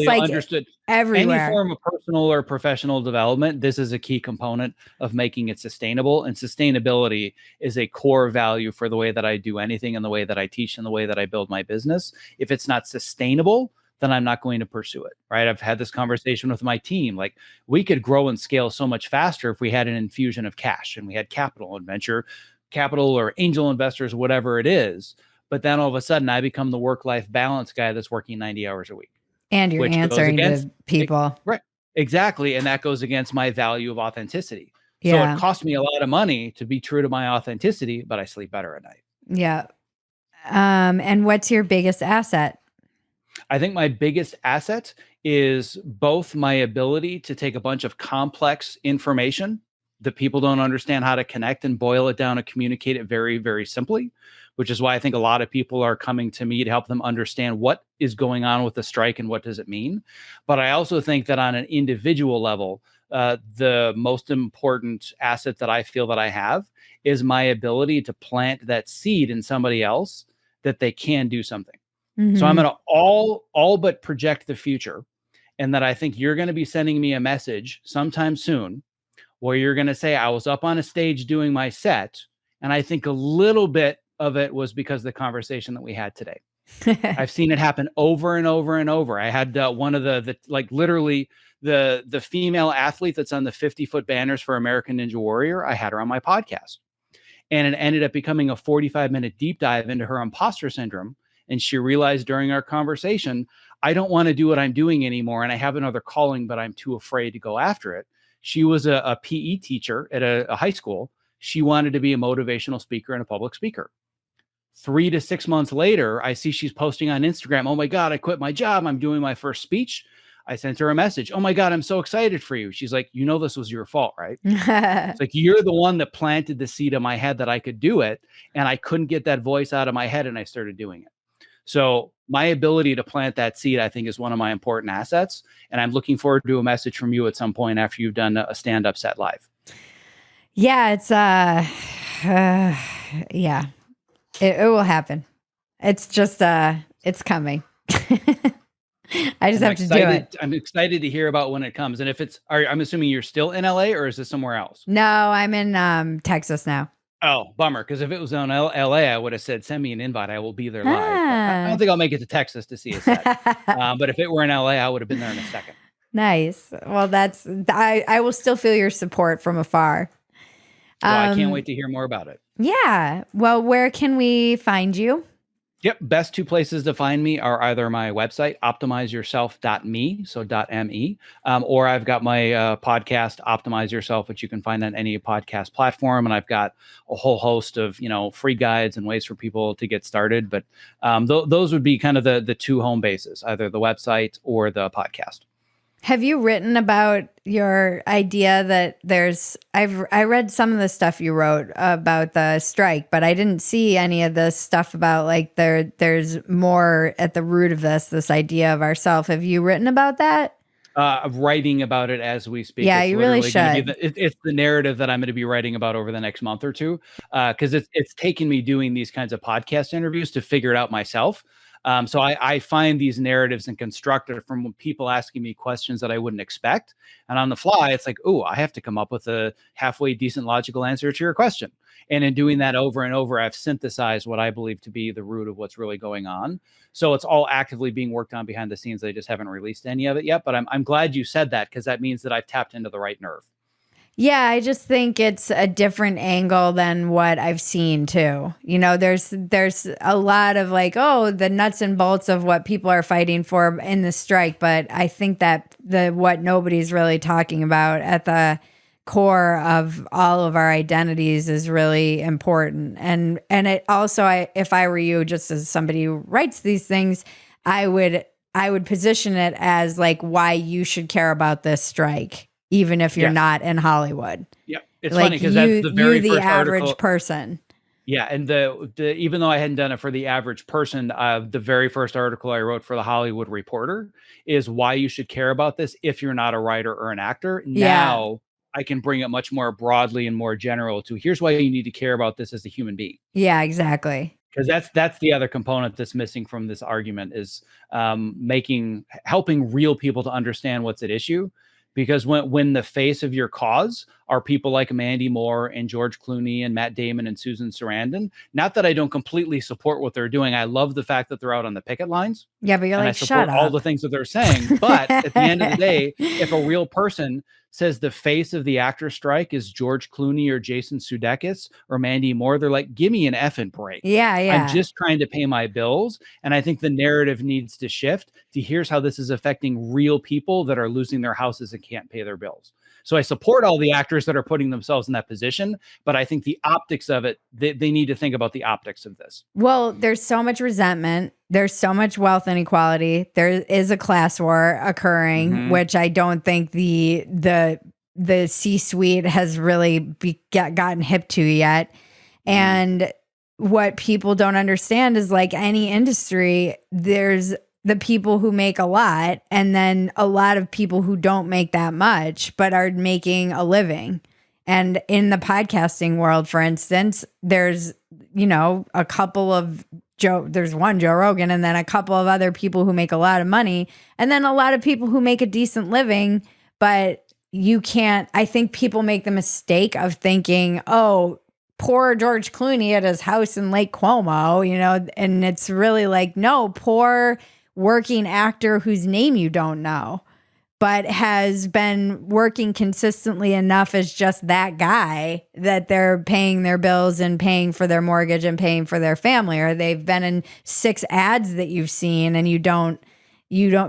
like understood everywhere. Any form of personal or professional development, this is a key component of making it sustainable. And sustainability is a core value for the way that I do anything and the way that I teach and the way that I build my business. If it's not sustainable, then I'm not going to pursue it, right? I've had this conversation with my team. Like, we could grow and scale so much faster if we had an infusion of cash and we had capital and venture capital or angel investors, whatever it is. But then all of a sudden I become the work-life balance guy that's working 90 hours a week. And you're answering to people. Right. Exactly. And that goes against my value of authenticity. Yeah. So it cost me a lot of money to be true to my authenticity, but I sleep better at night. Yeah. And what's your biggest asset? I think my biggest asset is both my ability to take a bunch of complex information that people don't understand how to connect and boil it down and communicate it very, very simply, which is why I think a lot of people are coming to me to help them understand what is going on with the strike and what does it mean. But I also think that on an individual level, the most important asset that I feel that I have is my ability to plant that seed in somebody else that they can do something. Mm-hmm. So I'm going to all but project the future, and that I think you're going to be sending me a message sometime soon where you're going to say, I was up on a stage doing my set, and I think a little bit of it was because of the conversation that we had today. I've seen it happen over and over and over. I had one of the like literally the female athlete that's on the 50-foot banners for American Ninja Warrior. I had her on my podcast, and it ended up becoming a 45-minute deep dive into her imposter syndrome. And she realized during our conversation, I don't want to do what I'm doing anymore. And I have another calling, but I'm too afraid to go after it. She was a PE teacher at a high school. She wanted to be a motivational speaker and a public speaker. 3 to 6 months later, I see she's posting on Instagram, oh my God, I quit my job. I'm doing my first speech. I sent her a message. Oh my God, I'm so excited for you. She's like, this was your fault, right? It's like, you're the one that planted the seed in my head that I could do it. And I couldn't get that voice out of my head. And I started doing it. So my ability to plant that seed, I think, is one of my important assets. And I'm looking forward to a message from you at some point after you've done a stand-up set live. Yeah, it's, it will happen. It's just, it's coming. I just have to do it. I'm excited to hear about when it comes. And if I'm assuming you're still in LA, or is this somewhere else? No, I'm in Texas now. Oh, bummer. Because if it was on LA, I would have said, send me an invite. I will be there live. But I Ah. don't think I'll make it to Texas to see a set. But if it were in LA, I would have been there in a second. Nice. Well, I will still feel your support from afar. Well, I can't wait to hear more about it. Yeah. Well, where can we find you? Yep. Best two places to find me are either my website, optimizeyourself.me, so .me, or I've got my podcast, Optimize Yourself, which you can find on any podcast platform. And I've got a whole host of, free guides and ways for people to get started. But those would be kind of the two home bases, either the website or the podcast. Have you written about your idea that I read some of the stuff you wrote about the strike, but I didn't see any of the stuff about like there's more at the root of this idea of ourself. Have you written about that? Writing about it as we speak. Yeah, you really should. It's the narrative that I'm going to be writing about over the next month or two, because it's taken me doing these kinds of podcast interviews to figure it out myself. So I find these narratives and construct it from people asking me questions that I wouldn't expect. And on the fly, it's like, oh, I have to come up with a halfway decent logical answer to your question. And in doing that over and over, I've synthesized what I believe to be the root of what's really going on. So it's all actively being worked on behind the scenes. I just haven't released any of it yet. But I'm glad you said that, because that means that I've tapped into the right nerve. Yeah, I just think it's a different angle than what I've seen too. There's a lot of like, oh, the nuts and bolts of what people are fighting for in the strike, but I think that what nobody's really talking about at the core of all of our identities is really important. And it also, if I were you, just as somebody who writes these things, I would position it as like why you should care about this strike, even if you're not in Hollywood. Yeah, it's funny because that's the very the first average article. person. Yeah, and the even though I hadn't done it for the average person, the very first article I wrote for the Hollywood Reporter is why you should care about this if you're not a writer or an actor. Now I can bring it much more broadly and more general to here's why you need to care about this as a human being. Yeah, exactly. Because that's the other component that's missing from this argument is helping real people to understand what's at issue. Because when the face of your cause are people like Mandy Moore and George Clooney and Matt Damon and Susan Sarandon, not that I don't completely support what they're doing. I love the fact that they're out on the picket lines. Yeah, but you're like, I support shut up. all the things that they're saying. But at the end of the day, if a real person says the face of the actor strike is George Clooney or Jason Sudeikis or Mandy Moore, they're like, give me an effing break. Yeah. I'm just trying to pay my bills. And I think the narrative needs to shift to here's how this is affecting real people that are losing their houses and can't pay their bills. So I support all the actors that are putting themselves in that position, but I think the optics of it, they need to think about the optics of this. Well, there's so much resentment. There's so much wealth inequality. There is a class war occurring, which I don't think the C-suite has really gotten hip to yet. And what people don't understand is like any industry, there's the people who make a lot and then a lot of people who don't make that much but are making a living. And in the podcasting world, for instance, there's, a couple of there's one Joe Rogan and then a couple of other people who make a lot of money and then a lot of people who make a decent living, but I think people make the mistake of thinking, oh, poor George Clooney at his house in Lake Como, and it's really like, no, poor working actor whose name you don't know, but has been working consistently enough as just that guy that they're paying their bills and paying for their mortgage and paying for their family, or they've been in 6 ads that you've seen and you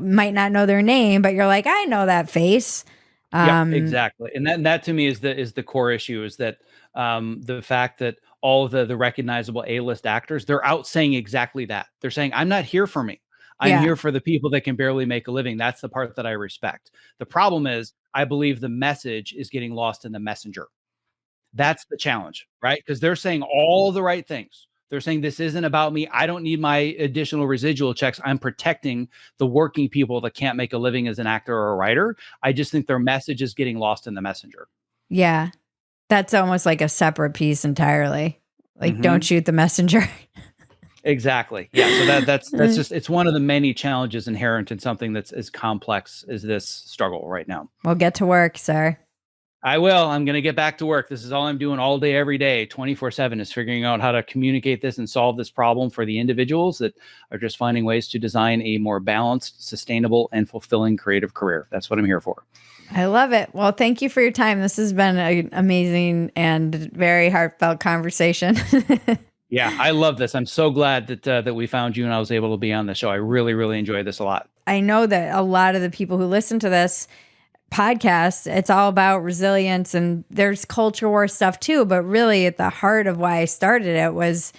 might not know their name, but you're like, I know that face. Yeah, exactly. And that to me is the core issue is that the fact that all the recognizable A-list actors, they're out saying exactly that. They're saying, I'm not here for me. I'm here for the people that can barely make a living. That's the part that I respect. The problem is I believe the message is getting lost in the messenger. That's the challenge, right? Because they're saying all the right things. They're saying this isn't about me. I don't need my additional residual checks. I'm protecting the working people that can't make a living as an actor or a writer. I just think their message is getting lost in the messenger. Yeah. That's almost like a separate piece entirely. Like, don't shoot the messenger. Exactly. Yeah. So that's just, it's one of the many challenges inherent in something that's as complex as this struggle right now. Well, get to work, sir. I will. I'm going to get back to work. This is all I'm doing all day, every day, 24/7 is figuring out how to communicate this and solve this problem for the individuals that are just finding ways to design a more balanced, sustainable, and fulfilling creative career. That's what I'm here for. I love it. Well, thank you for your time. This has been an amazing and very heartfelt conversation. Yeah, I love this. I'm so glad that we found you and I was able to be on the show. I really, really enjoyed this a lot. I know that a lot of the people who listen to this podcast, it's all about resilience, and there's culture war stuff too. But really, at the heart of why I started it was,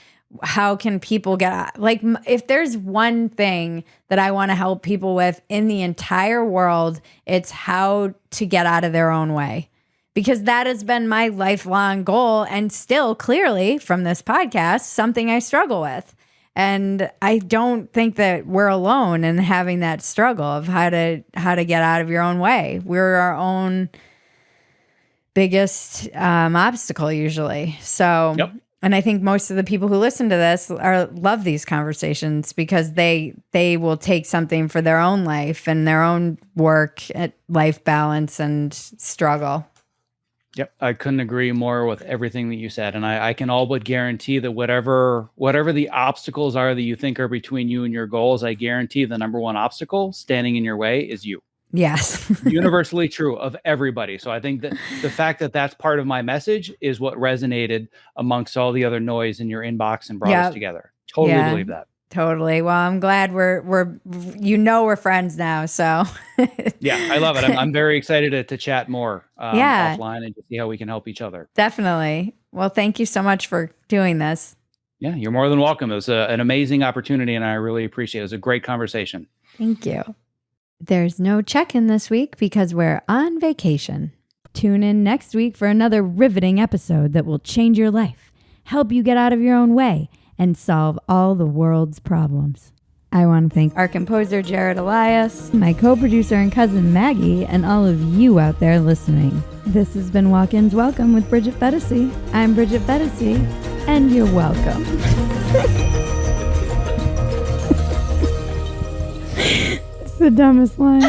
how can people get, like, if there's one thing that I want to help people with in the entire world, it's how to get out of their own way. Because that has been my lifelong goal, and still clearly from this podcast, something I struggle with. And I don't think that we're alone in having that struggle of how to get out of your own way. We're our own biggest obstacle usually. So, yep. And I think most of the people who listen to this love these conversations, because they will take something for their own life and their own work at life balance and struggle. Yep, I couldn't agree more with everything that you said. And I can all but guarantee that whatever the obstacles are that you think are between you and your goals, I guarantee the number one obstacle standing in your way is you. Yes. Universally true of everybody. So I think that the fact that that's part of my message is what resonated amongst all the other noise in your inbox and brought us together. Totally believe that. Totally. Well, I'm glad we're friends now. So yeah, I love it. I'm very excited to chat more offline and to see how we can help each other. Definitely. Well, thank you so much for doing this. Yeah, you're more than welcome. It was an amazing opportunity, and I really appreciate it. It was a great conversation. Thank you. There's no check-in this week because we're on vacation. Tune in next week for another riveting episode that will change your life, help you get out of your own way, and solve all the world's problems. I want to thank our composer, Jared Elias, my co-producer and cousin, Maggie, and all of you out there listening. This has been Walk-Ins Welcome with Bridget Phetasy. I'm Bridget Phetasy, and you're welcome. It's the dumbest line.